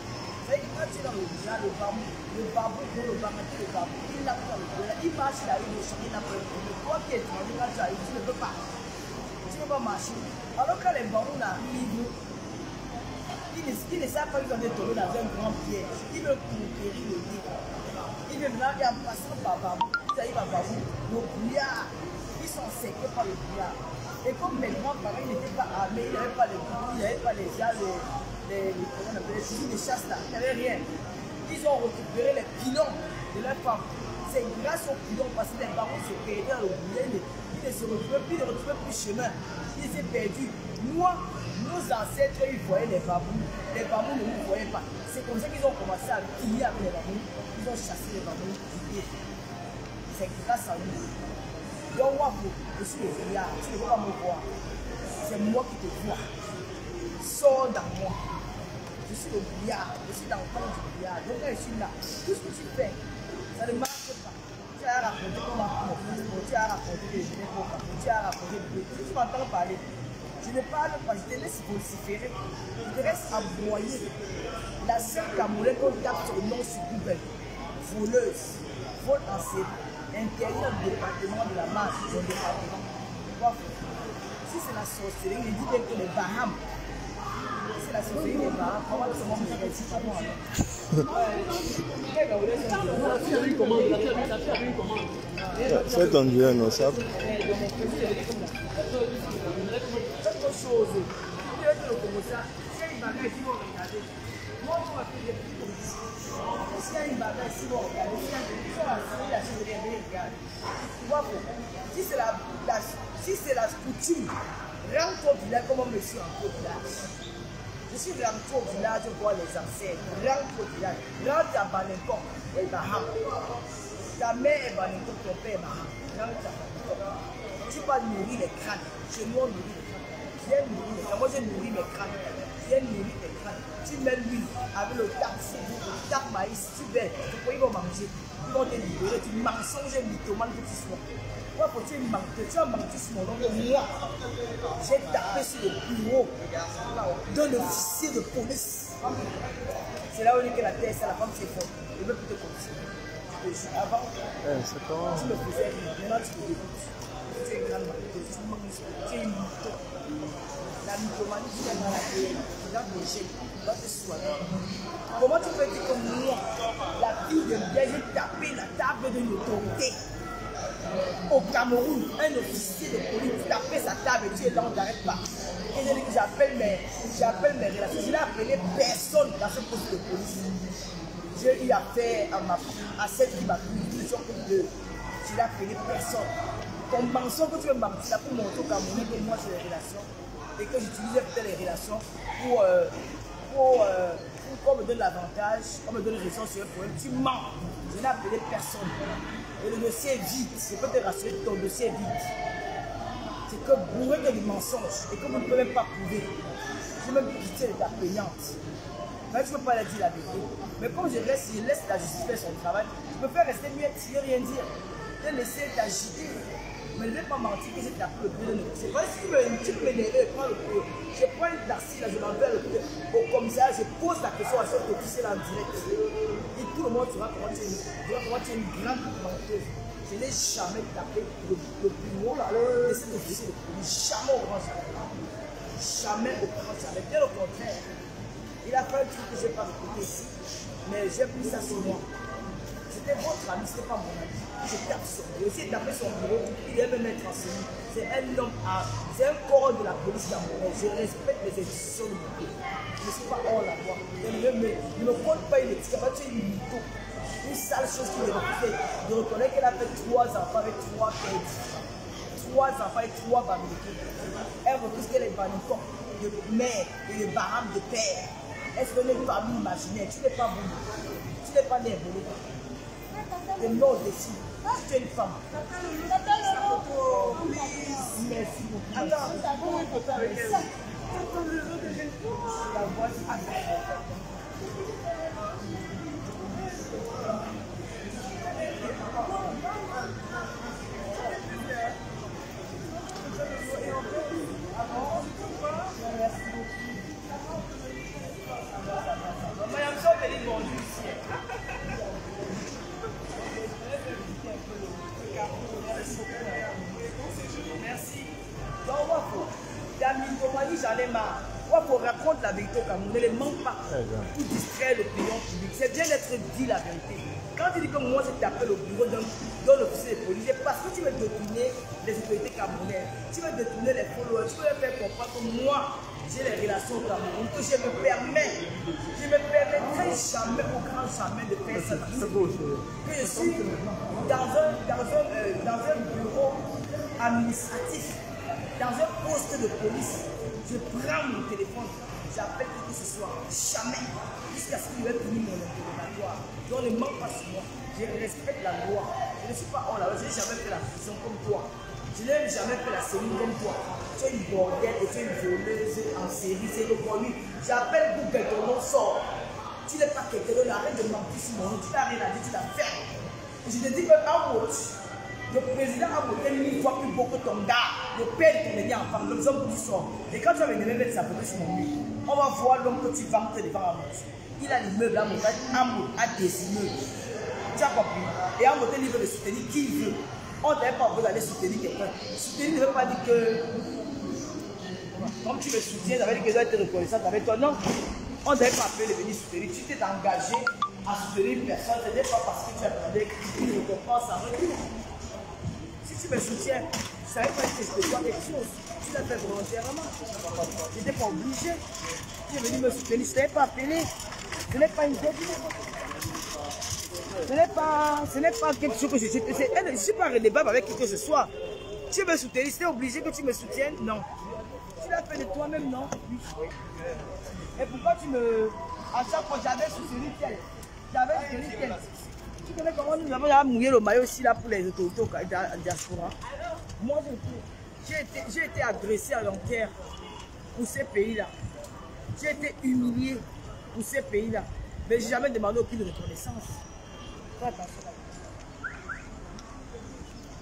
Quand tu es dans le brouillard, le babou, le bamaté, le babou, il n'a pas le brouillard. Il marche là, il est chanté, il n'a pas le brouillard. Toi qui es étranger, quand tu arrives, tu ne peux pas. Tu ne peux pas marcher. Alors que les babous arrivent, ils ne savent pas qu'ils ont été tombés dans un grand piège. Ils veulent conquérir le nez. Ils veulent maintenant, et en passant par babou, ils arrivent à babou, le brouillard, ils sont séqués par le brouillard. Et comme mes grands-parents n'étaient pas armés, ils n'avaient pas les coups, ils n'avaient pas les gars, les fusils de chasse là, il n'y avait rien. Ils ont récupéré les pilons de leurs femmes. C'est grâce aux pilons parce que les barons se perdaient dans le boulet, ils ne se retrouvaient plus, ils ne retrouvaient plus chemin. Ils étaient perdus. Moi, nos ancêtres, ils voyaient les babous ne nous voyaient pas. C'est comme ça qu'ils ont commencé à piller avec les babous. Ils ont chassé les babous. C'est grâce à nous. Donc, moi, je suis le vieillard, tu ne peux pas me voir. C'est moi qui te vois. Sors dans moi. Je suis le brouillard, je suis dans le temps du brouillard. Donc quand je suis là, tout ce que tu fais, ça ne marche pas. Tu as raconté comment tu as raconté que je n'ai pas, tu as raconté que tu m'entends parler. Je ne parle pas, je te laisse vociférer, je te laisse aboyer. La seule Camerounaise qu'on tape sur le nom sur Google, voleuse, vole en série, intérieur du département de la marche, du département. Si c'est la sorcellerie, il dit bien que les Baham, c'est la sorcellerie des Baham, comment tout le monde me réussit pas moi. C'est ton Dieu, non, ça. Autre chose, il y a le commencer, c'est une bagarre qui vont regarder. Moi, je vais faire des petits comme ça. S'il y a une bagarre qui vont regarder, s'il y a une bagarre qui vont regarder, tu vois pourquoi. Si c'est la coutume, rentre au village comme un monsieur en au village. Je suis rentré au village voir les ancêtres. Rentre au village. Rentre à Banekon et Baham. Ta mère est Banekon, ton père est Baham. Rentre à Banekon. Tu vas nourrir les crânes. Chez nous, on nourrit les crânes. Viens nourrir les crânes. Moi, j'ai nourri mes crânes. Viens nourrir tes crânes. Tu mets l'huile avec le tac maïs. Tu bains. Ils vont manger. Ils vont te libérer. Tu mensonges mythomane que tu sois. Moi, quand tu as menti sur mon nom, moi, j'ai tapé sur le bureau d'un officier de police. C'est là où on dit que la terre, c'est la femme, c'est fort. Je ne veux plus te connaître. Avant, tu me faisais rire. Maintenant, tu me dégoûtes. Tu es une grande menteuse. Tu es une mytho. La mythomanie, tu es dans la terre. Tu dois te jeter. Tu dois te soigner. Comment tu peux dire que moi, la fille de bien, j'ai tapé la table de l'autorité? Au Cameroun, un officier de police tapait sa table et tu es là, on n'arrête pas. Et je dis que j'appelle mes relations. Je n'ai appelé personne dans ce poste de police. J'ai eu affaire à celle qui m'a pris comme deux. Je n'ai appelé personne. Ton mensonge que tu veux mentir, c'est pour montrer au Cameroun que moi j'ai les relations et que j'utilisais peut-être les relations qu'on me donne l'avantage, qu'on me donne raison sur un problème. Tu mens. Je n'ai appelé personne. Et le dossier est vide. Je peux te rassurer que ton dossier est vide. C'est que bourré de mensonges et que vous ne pouvez même pas prouver. J'ai même pitié de ta plaignante. Mais tu ne peux pas la dire la vérité. Mais comme je laisse la justice faire son travail, je peux faire rester muette, ne rien dire. Je vais laisser t'agiter. Mais ne vais pas mentir que j'ai tapé le pied de c'est vrai, si tu peux m'énerver, prends le pied. Je prends une taxi, là, je m'envoie le pied au commissariat, je pose la question à cet officier là en direct. Et tout le monde saura comment tu es une grande menteuse. Je n'ai jamais tapé le bureau là, de cet officier de police. Jamais au grand jamais. Jamais au grand jamais. Bien au contraire. Il a fait un truc que je n'ai pas écouté ici. Mais j'ai pris ça sur moi. C'était votre ami, ce n'était pas mon ami. Je tape son bureau. S'il tapait son bureau, il devait me mettre en scène. C'est un homme, c'est un corps de la police camerounaise. Je respecte les institutions de mon pays. Je ne suis pas hors la loi. Ne me compte pas une éthique. Tu es une mytho. Une sale chose qui me refusait de reconnaître qu'elle a fait 3 enfants avec 3 têtes. 3 enfants et 3 bamilekés. Elle refuse qu'elle est banicon de mère et de baram de père. Elle se donne une famille imaginaire. Tu n'es pas bon. Tu n'es pas né volé. Le nom décide. Tu es une femme. Merci beaucoup. Attends, comment il faut faire avec elle? La voix merci. Donc, Wafo, la mythomanie, j'en ai marre. Wafo raconte la vérité au Cameroun, ne les manque pas pour distraire l'opinion publique. C'est bien d'être dit la vérité. Quand tu dis que moi, je t'appelle au bureau d'un officier de police, c'est parce que tu veux détourner les autorités camerounaises. Tu veux détourner les followers. Tu veux leur faire comprendre que moi, j'ai les relations au Cameroun, que je me permettrai jamais au grand jamais de faire ça. Que je suis dans un bureau administratif, dans un poste de police, je prends mon téléphone, j'appelle qui que ce soit, jamais, jusqu'à ce qu'il ait fini mon interrogatoire. Donc ne manque pas sur moi, je respecte la loi, je ne suis pas hors la loi, je n'ai jamais fait la prison comme toi, je n'ai jamais fait la série comme toi. Tu es une bordelle et tu es une voleuse en série, c'est le premier. J'appelle Google, ton nom sort. Tu n'es pas quelqu'un d'autre, arrête de mentir sur mon nom, tu n'as rien à dire, tu l'as fait. Et je te dis que Amout, le président Amout est 1000 fois plus beau que ton gars, le père de ton aîné enfant, le homme qui sort. Et quand tu vas venir mettre sa photo sur mon mur, on va voir l'homme que tu vantes devant Amout. Il a l'immeuble, Amout a des immeubles. Tu as compris? Et Amout est libre de soutenir qui il veut. On n'avait pas besoin d'aller soutenir quelqu'un. Soutenir ne veut pas dire que, comme tu me soutiens, ça veut dire que je dois être reconnaissant avec toi. Non, on n'avait pas appelé de venir soutenir. Tu t'es engagé à soutenir une personne, ce n'est pas parce que tu attendais une récompense en retour. Si tu me soutiens, ça ne veut pas dire que je te dois quelque chose. Tu l'as fait volontairement. Je n'étais pas obligé. Tu es venu me soutenir, je ne t'avais pas appelé. Ce n'est pas une débile. Ce n'est pas quelque chose que je ne suis pas redevable avec qui que ce soit. Tu me soutenir, c'est obligé que tu me soutiennes? Non. Tu l'as fait de toi-même, non? Oui. Et pourquoi tu me... À chaque fois, j'avais soutenu tel. J'avais soutenu tel. Tu connais comment nous avons mouillé le maillot aussi là pour les autorités au diaspora? Moi, j'ai été agressé à l'enquête pour ces pays-là. J'ai été humilié pour ces pays-là. Mais je n'ai jamais demandé aucune reconnaissance. Fais attention.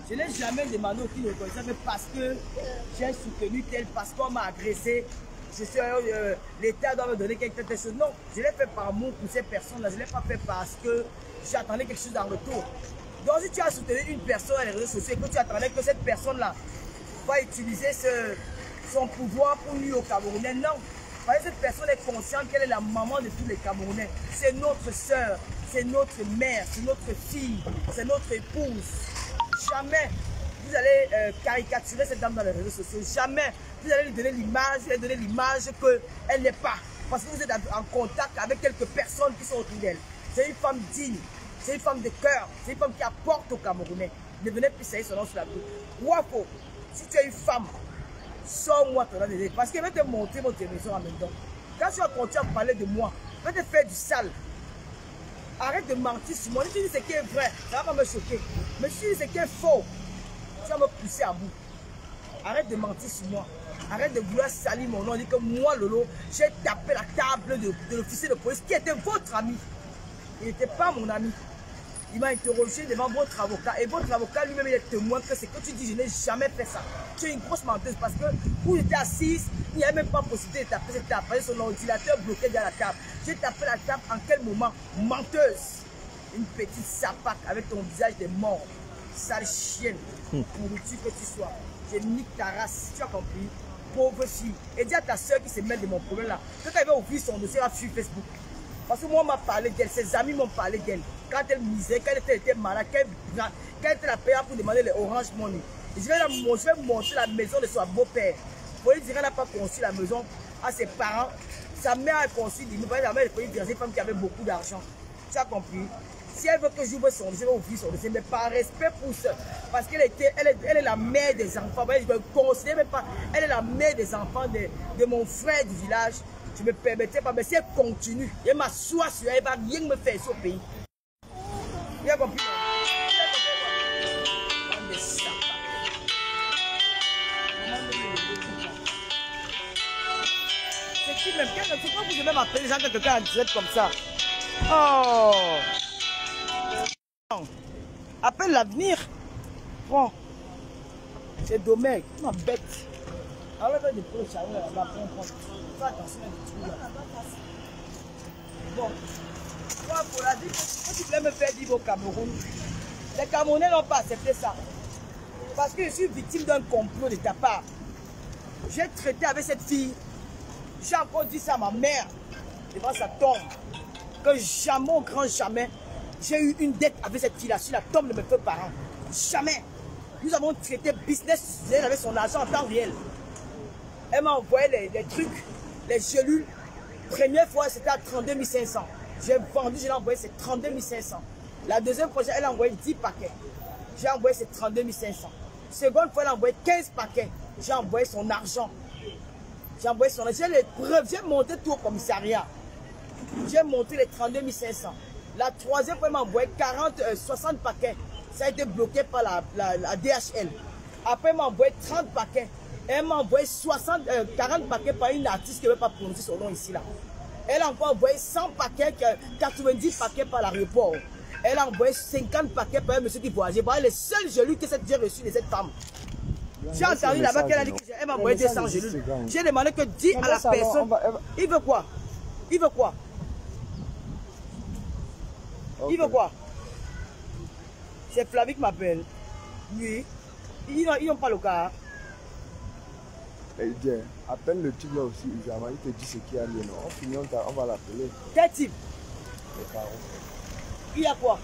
Je n'ai jamais demandé aucune reconnaissance, mais parce que j'ai soutenu tel, parce qu'on m'a agressé, l'État doit me donner quelque chose. Non, je l'ai fait par amour pour ces personnes-là. Je ne l'ai pas fait parce que j'attendais quelque chose en retour. Donc si tu as soutenu une personne à les réseaux sociaux et que tu attendais que cette personne-là va utiliser son pouvoir pour nuire aux Camerounais, non. Parce que cette personne est consciente qu'elle est la maman de tous les Camerounais. C'est notre soeur, c'est notre mère, c'est notre fille, c'est notre épouse. Jamais vous allez caricaturer cette dame dans les réseaux sociaux. Jamais vous allez lui donner l'image, qu'elle n'est pas. Parce que vous êtes en contact avec quelques personnes qui sont autour d'elle. C'est une femme digne, c'est une femme de cœur, c'est une femme qui apporte aux Camerounais. Ne venez plus salir son nom sur la bouche. Wafo, si tu es une femme, sors-moi ton nom de Dieu. Parce qu'elle va te montrer votre maison en même temps. Quand tu vas continuer à parler de moi, va te faire du sale. Arrête de mentir sur moi. Si tu dis ce qui est vrai, ça va pas me choquer. Mais si tu dis ce qui est faux, tu vas me pousser à bout. Arrête de mentir sur moi. Arrête de vouloir salir mon nom. Dis que moi, Lolo, j'ai tapé la table de l'officier de police qui était votre ami. Il n'était pas mon ami. Il m'a interrogé devant votre avocat. Et votre avocat lui-même est témoin que ce que tu dis, je n'ai jamais fait ça. Tu es une grosse menteuse parce que où j'étais assise, il n'y avait même pas possibilité de taper cette table. Son ordinateur bloqué derrière la table. J'ai tapé la table en quel moment? Menteuse. Une petite sapac avec ton visage de mort. Sale chienne. Pourriture que tu sois. Je nique ta race. Tu as compris? Pauvre fille. Et dis à ta soeur qui se met de mon problème là. Quand elle va ouvrir son dossier sur Facebook. Parce que moi, on m'a parlé d'elle, ses amis m'ont parlé d'elle. Quand elle misait, quand elle était malade, quand elle était la payante pour demander les Orange Money. Et je vais montrer la maison de son beau-père. Pour lui dire qu'elle n'a pas construit la maison à ses parents. Sa mère a construit l'immeuble. La mère est une femme qui avait beaucoup d'argent. Tu as compris? Si elle veut que j'ouvre son dossier, je vais ouvrir son dossier. Mais par respect pour ça, parce qu'elle est la mère des enfants. Je ne me considère même pas. Elle est la mère des enfants de mon frère du village. Je ne me permettais pas, mais si elle continue, elle m'assoit sur elle, elle ne va rien me faire sur le pays. Vous avez compris? C'est qui même? C'est quoi vous devez m'appeler les gens que quelqu'un en direct comme ça? Oh! Appelle l'avenir. Bon. C'est dommage. Tu m'embêtes. Alors, des poches là-bas, fais attention à des trous là. Bon, moi, pour la dire, quand tu voulais me faire vivre au Cameroun, les Camerounais n'ont pas accepté ça. Parce que je suis victime d'un complot de ta part. J'ai traité avec cette fille. J'ai encore dit ça à ma mère, devant sa tombe, que jamais, au grand jamais, j'ai eu une dette avec cette fille-là sur la tombe de mes deux parents. Jamais. Nous avons traité business avec son argent en temps réel. Elle m'a envoyé les trucs, les gélules. Première fois, c'était à 32 500. J'ai vendu, je l'ai envoyé, c'est 32 500. La deuxième fois, elle a envoyé 10 paquets. J'ai envoyé, c'est 32 500. Seconde fois, elle a envoyé 15 paquets. J'ai envoyé son argent. J'ai envoyé son argent. J'ai les preuves. J'ai monté tout au commissariat. J'ai monté les 32 500. La troisième fois, elle m'a envoyé 60 paquets. Ça a été bloqué par la DHL. Après, elle m'a envoyé 30 paquets. Elle m'a envoyé 40 paquets par une artiste qui ne veut pas prononcer son nom ici. Là. Elle a encore envoyé 100 paquets, 90 paquets par l'aéroport. Elle a envoyé 50 paquets par un monsieur qui voyageait. Bah, les seuls gélules que j'ai reçus de cette femme. J'ai entendu là-bas qu'elle a dit qu'elle m'a envoyé 200 gélules. J'ai demandé que dis à la personne. Il veut quoi? Il veut quoi? Il veut quoi? C'est Flavie qui m'appelle. Oui. Ils n'ont pas le cas. Appelle le type là aussi, il te dit ce qu'il y a lieu. On finit, on va l'appeler. Quel type? Il y a quoi?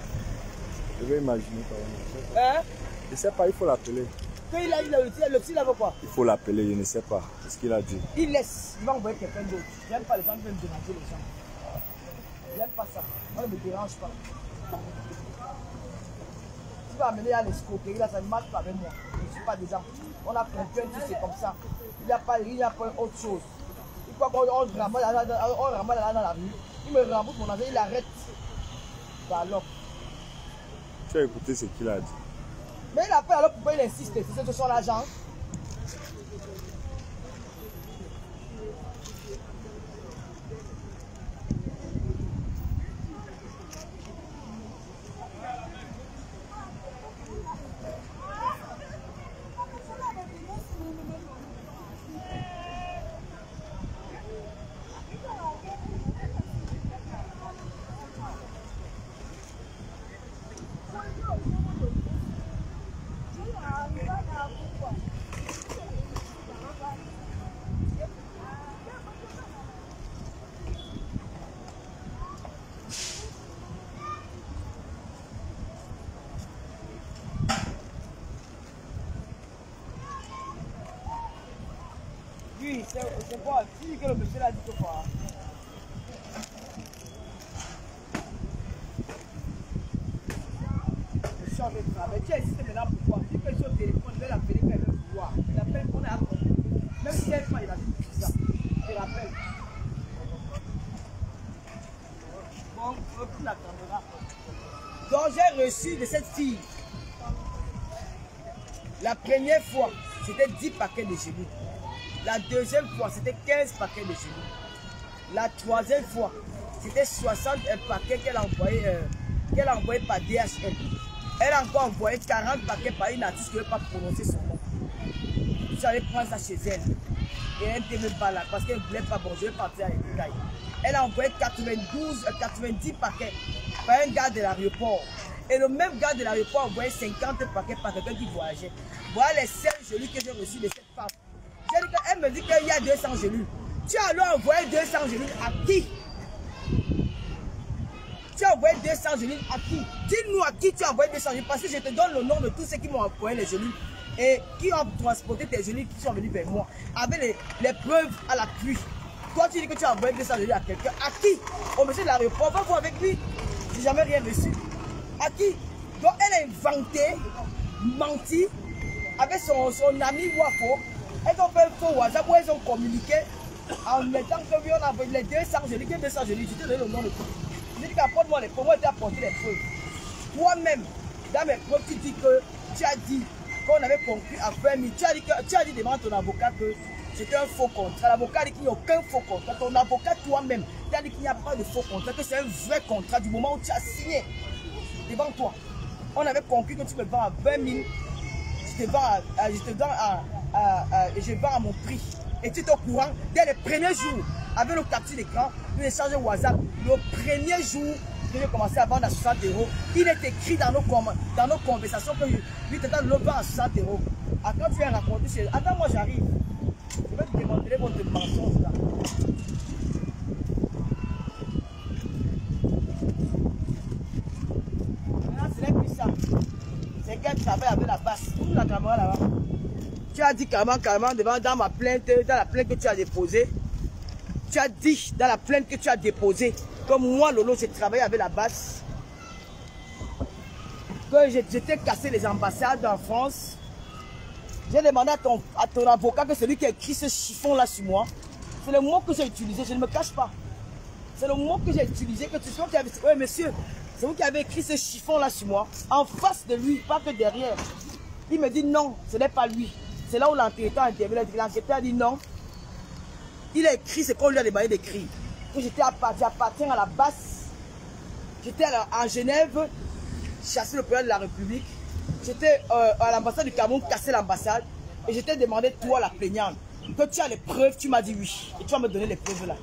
Je vais imaginer quand même. Hein? Je ne sais pas, il faut l'appeler. Quand il a dit le psy, il avait quoi? Il faut l'appeler, je ne sais pas. C'est ce qu'il a dit. Il laisse, il va envoyer quelqu'un d'autre. J'aime pas les gens qui veulent me déranger les gens. J'aime pas ça. Moi, ne me dérange pas. tu vas amener à l'escroquerie, là, ça ne marche pas avec moi. Je ne suis pas dedans. On a compris que c'est comme ça. Il n'y a pas autre chose. Une fois qu'on ramasse dans la rue, il me rembourse mon argent, il arrête. Bah alors. Tu as écouté ce qu'il a dit. Mais il appelle alors pourquoi il insiste, c'est son argent. Oui, c'est quoi? Si que le monsieur l'a dit que quoi? Je suis en train de travailler. Tu as insisté maintenant pourquoi? Si que je suis au téléphone, je vais l'appeler quand elle veut pouvoir. Je l'appelle qu'on est à côté. Même si elle pas, il a dit ça. Je l'appelle. Bon, repris la caméra. Donc j'ai reçu de cette fille. La première fois, c'était 10 paquets de genoux. La deuxième fois, c'était 15 paquets de genoux. La troisième fois, c'était 60 paquets qu'elle a envoyé par DHL. Elle a encore envoyé 40 paquets par une artiste qui ne veut pas prononcer son nom. J'allais prendre ça chez elle. Et elle était même pas là parce qu'elle ne voulait pas. Bon, je vais partir à les détails. Elle a envoyé 90 paquets par un gars de l'aéroport. Et le même gars de l'aéroport a envoyé 50 paquets par quelqu'un qui voyageait. Voilà les 5 gelus que j'ai reçus de cette femme. Elle me dit qu'il y a 200 gelus. Tu as alors envoyé 200 gelus à qui? Tu as envoyé 200 gelus à qui? Dis-nous à qui tu as envoyé 200 gelus. Parce que je te donne le nom de tous ceux qui m'ont envoyé les gelus. Et qui ont transporté tes gelus qui sont venus vers moi. Avec les preuves à l'appui. Toi tu dis que tu as envoyé 200 gelus à quelqu'un. À qui? Au monsieur de l'aéroport. Va voir avec lui. J'ai jamais rien reçu. À qui? Donc elle a inventé, menti avec son ami Wafo. Elles ont fait un faux WhatsApp où elles ont communiqué en mettant que oui, on a envoyé les 200 gelus. Quel 200 gelus? Je t'ai donné le nom de tout. Je dis qu'apporte-moi les preuves. Moi, je t'ai apporté les preuves. Toi-même, dans mes preuves, tu dis que tu as dit qu'on avait conclu à 20 000. Tu as dit devant ton avocat que c'était un faux contrat. L'avocat dit qu'il n'y a aucun faux contrat. Ton avocat toi-même, tu as dit qu'il n'y a pas de faux contrat, que c'est un vrai contrat du moment où tu as signé devant toi. On avait conclu que tu me vends à 20 000. Je te vends à mon prix. Et tu es au courant, dès le premier jour, avec le capture d'écran, nous échangeons WhatsApp, le premier jour que j'ai commencé à vendre à 60 €, il est écrit dans nos conversations que lui t'attends de le vendre à 60 €. Ah, quand tu viens raconter chez... Attends, moi j'arrive. Je vais te démontrer votre mensonge là. Maintenant, ce n'est plus ça. C'est qu'elle travaille avec la basse. Où la caméra là-bas? Tu as dit carrément dans ma plainte, dans la plainte que tu as déposée. Tu as dit dans la plainte que tu as déposée que moi, Lolo, j'ai travaillé avec la basse. Que j'étais cassé les ambassades en France. J'ai demandé à ton avocat que c'est lui qui a écrit ce chiffon-là sur moi. C'est le mot que j'ai utilisé, je ne me cache pas. C'est le mot que j'ai utilisé, que tu sais qui avait... Oui, monsieur, c'est vous qui avez écrit ce chiffon-là sur moi. En face de lui, pas que derrière. Il me dit non, ce n'est pas lui. C'est là où l'enquêteur a intervenu. L'enquêteur a dit non. Il a écrit ce qu'on lui a demandé d'écrire. Que j'appartiens à la basse. J'étais en Genève, chassé le président de la République. J'étais à l'ambassade du Cameroun, cassé l'ambassade. Et j'étais demandé, toi, la plaignante, que tu as les preuves. Tu m'as dit oui. Et tu vas me donner les preuves là.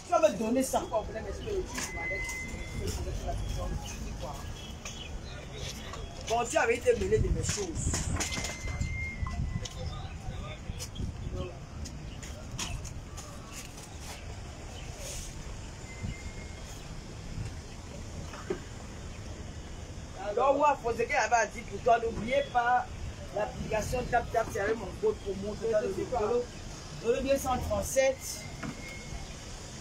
Tu vas me donner ça. Bon, tu avais été mêlé de mes choses. Alors, moi, il faut ce qu'elle avait dit pour toi, n'oubliez pas l'application TapTap, c'est avec mon code pour montrer dans le vidéo. Le 237.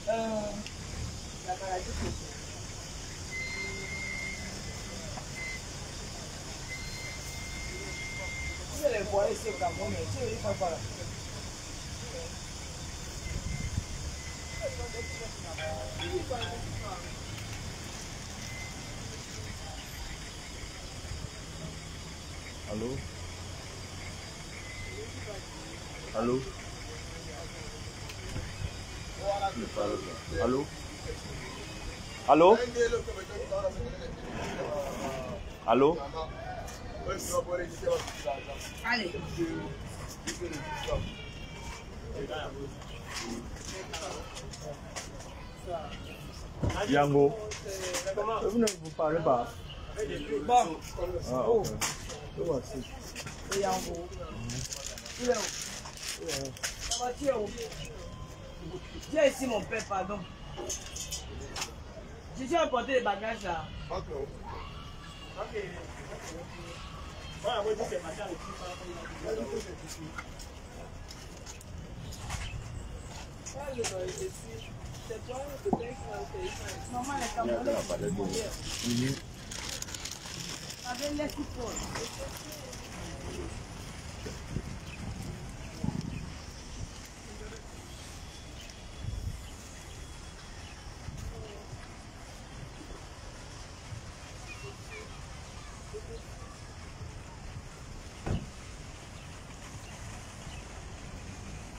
La maladie. déployer ce Cameroun. Tu ne pas là. Allô? Allô? Allô? Allô? Allô? Allez. Yango. Vous ne vous parlez pas? Bon. Ah, Oh. ok. Voici. Et Yango. Il est où? Ça va, tu es où? Viens ici, mon père, pardon. Je suis apporté les bagages là. Ok. Maman, les Camerounais, avec les coupons.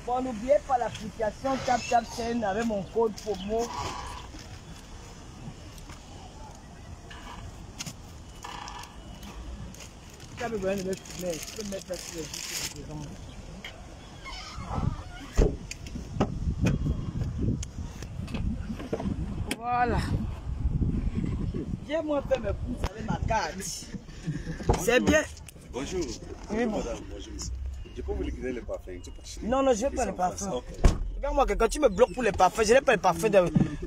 Bon, n'oubliez pas l'application TapTapSend avec mon code promo. Tu as besoin de me filmer, tu peux mettre ça sur le site. Voilà. Viens-moi faire mes pouces avec ma carte. C'est bien. Bonjour. Oui, bon. Madame, bonjour. Je peux vous liquider les parfums. Non, non, je ne veux pas les parfums. Regarde-moi, quand tu me bloques pour les parfums, je n'ai pas les parfums.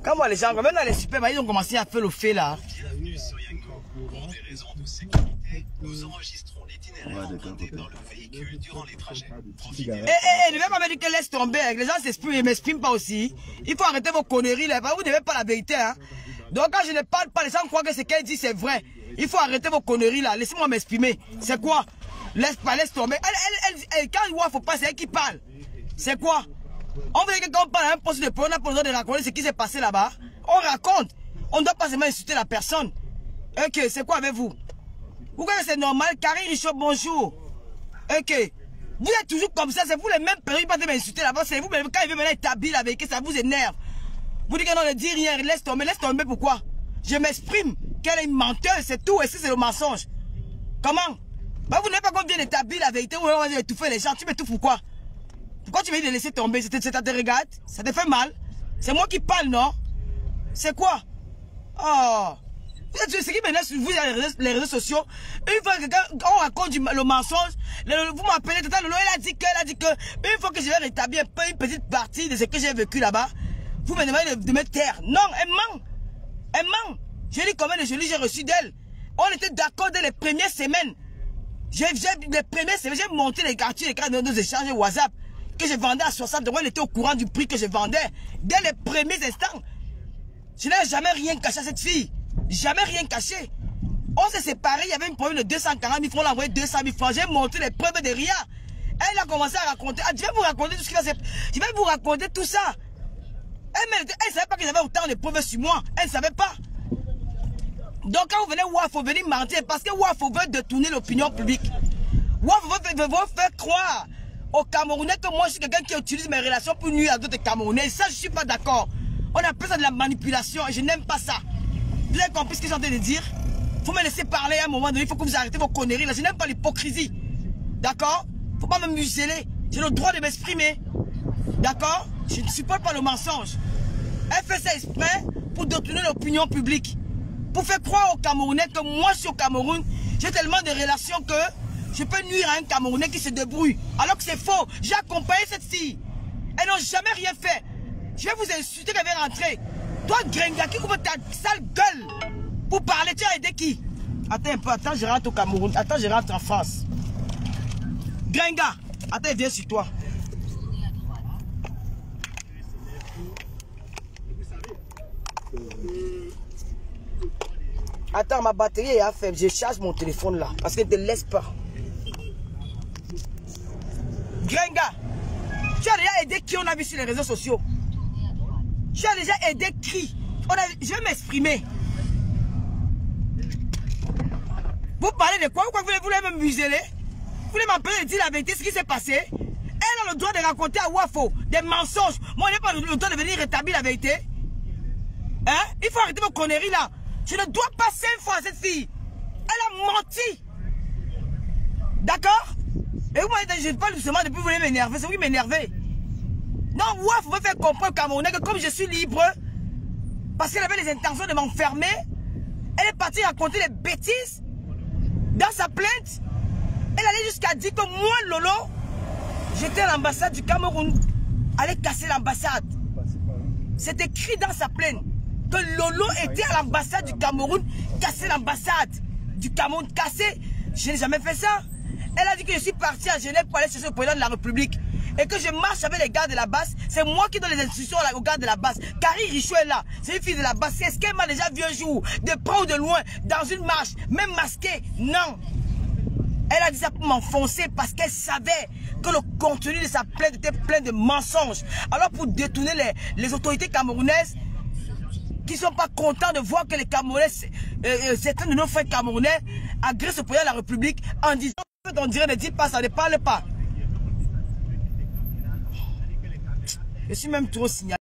Quand moi, les gens, même dans les supermarchés, ils ont commencé à faire le fait là. Bienvenue sur Yango. Pour des raisons de sécurité, nous enregistrons l'itinéraire emprunté par le véhicule durant les trajets. Profitez. Ne vais pas me dire que laisse tomber. Les gens s'expriment, ils ne m'expriment pas aussi. Il faut arrêter vos conneries là. Vous n'avez pas la vérité. Hein. Donc quand je ne parle pas, les gens croient que ce qu'elle dit c'est vrai. Il faut arrêter vos conneries là. Laissez-moi m'exprimer. C'est quoi? Laisse tomber. Quand il faut pas, c'est elle qui parle. C'est quoi? On veut que quand on parle à un poste de police, on a pas besoin de raconter ce qui s'est passé là-bas. On raconte. On ne doit pas seulement insulter la personne. Ok, c'est quoi avec vous? Vous croyez que c'est normal? Karine Richaud, bonjour. Ok. Vous êtes toujours comme ça, c'est vous les mêmes personnes qui pas m'insulter là-bas. C'est vous, mais quand il veut maintenant établir la vérité, ça vous énerve. Vous dites que non, ne dis rien, laisse tomber, pourquoi? Je m'exprime qu'elle est une menteuse, c'est tout, et ça c'est le mensonge. Comment? Bah vous n'avez pas qu'on vienne établir la vérité, ou on va étouffer les gens, tu m'étouffes pourquoi? Pourquoi tu veux de laisser tomber? Ça te regarde? Ça te fait mal? C'est moi qui parle, non? C'est quoi? Oh! Ce qui m'énerve sur vous, les réseaux sociaux, une fois que on raconte le mensonge, vous m'appelez, elle a dit que, une fois que je vais rétablir une petite partie de ce que j'ai vécu là-bas, vous me demandez de me taire. Non, elle ment. Elle ment. J'ai dit combien de jolis j'ai reçu d'elle. On était d'accord dès les premières semaines. J'ai monté les quartiers, de nos échanges WhatsApp, que je vendais à 60 €. Elle était au courant du prix que je vendais. Dès les premiers instants. Je n'ai jamais rien caché à cette fille. Jamais rien caché. On s'est séparés, il y avait une problème de 240 000 francs, on l'a envoyé 200 000 francs. J'ai monté les preuves de rien. Elle a commencé à raconter. Je vais vous raconter tout ce qui va se... Je vais vous raconter tout ça. Elle ne savait pas que j'avais autant de preuves sur moi. Elle ne savait pas. Donc quand vous venez Wafo, venir mentir, parce que Wafo veut détourner l'opinion publique. Wafo veut faire croire aux Camerounais que moi je suis quelqu'un qui utilise mes relations pour nuire à d'autres Camerounais. Ça, je ne suis pas d'accord. On appelle ça de la manipulation et je n'aime pas ça. Vous avez compris ce que j'ai en train de dire? Il faut me laisser parler à un moment donné, il faut que vous arrêtez vos conneries là. Je n'aime pas l'hypocrisie. D'accord? Il ne faut pas me museler. J'ai le droit de m'exprimer. D'accord? Je ne supporte pas le mensonge. Elle fait ça exprès pour détourner l'opinion publique. Pour faire croire aux Camerounais que moi je suis au Cameroun, j'ai tellement de relations que je peux nuire à un Camerounais qui se débrouille. Alors que c'est faux. J'ai accompagné cette fille. Elles n'ont jamais rien fait. Je vais vous insulter qu'elle va rentrer. Toi, Grenga, qui ouvre ta sale gueule pour parler, tu as aidé qui? Attends un peu, attends, je rentre au Cameroun. Attends, je rentre en France. Grenga, attends, viens sur toi. Attends, ma batterie est faible. Je charge mon téléphone là. Parce qu'elle ne te laisse pas. Gringa. Tu as déjà aidé qui on a vu sur les réseaux sociaux? Tu as déjà aidé qui? Je vais m'exprimer. Vous parlez de quoi? Pourquoi vous voulez me museler? Vous voulez m'empêcher de dire la vérité, ce qui s'est passé? Elle a le droit de raconter à Wafo des mensonges. Moi, je n'ai pas le droit de venir rétablir la vérité. Hein? Il faut arrêter vos conneries là. Je ne dois pas 5 fois à cette fille. Elle a menti. D'accord? Et vous m'avez dit, je parle doucement depuis vous voulez m'énerver. C'est vous qui m'énervez. Non, Waf veut faire comprendre au Camerounais que comme je suis libre, parce qu'elle avait les intentions de m'enfermer, elle est partie raconter des bêtises dans sa plainte. Elle allait jusqu'à dire que moi, Lolo, j'étais à l'ambassade du Cameroun. Allait casser l'ambassade. C'est écrit dans sa plainte que Lolo était à l'ambassade du Cameroun, casser l'ambassade du Cameroun, casser. Je n'ai jamais fait ça. Elle a dit que je suis parti à Genève pour aller chercher le président de la République. Et que je marche avec les gars de la base. C'est moi qui donne les instructions aux gars de la base. Carrie Richaud est là. C'est une fille de la base. Est-ce qu'elle m'a déjà vu un jour, de près ou de loin, dans une marche, même masquée? Non. Elle a dit ça pour m'enfoncer parce qu'elle savait que le contenu de sa plainte était plein de mensonges. Alors pour détourner les autorités camerounaises qui ne sont pas contents de voir que les Camerounais, certains de nos frères camerounais agressent le président de la République en disant on dirait ne dit pas, ça ne parle pas. Je suis même trop signalé.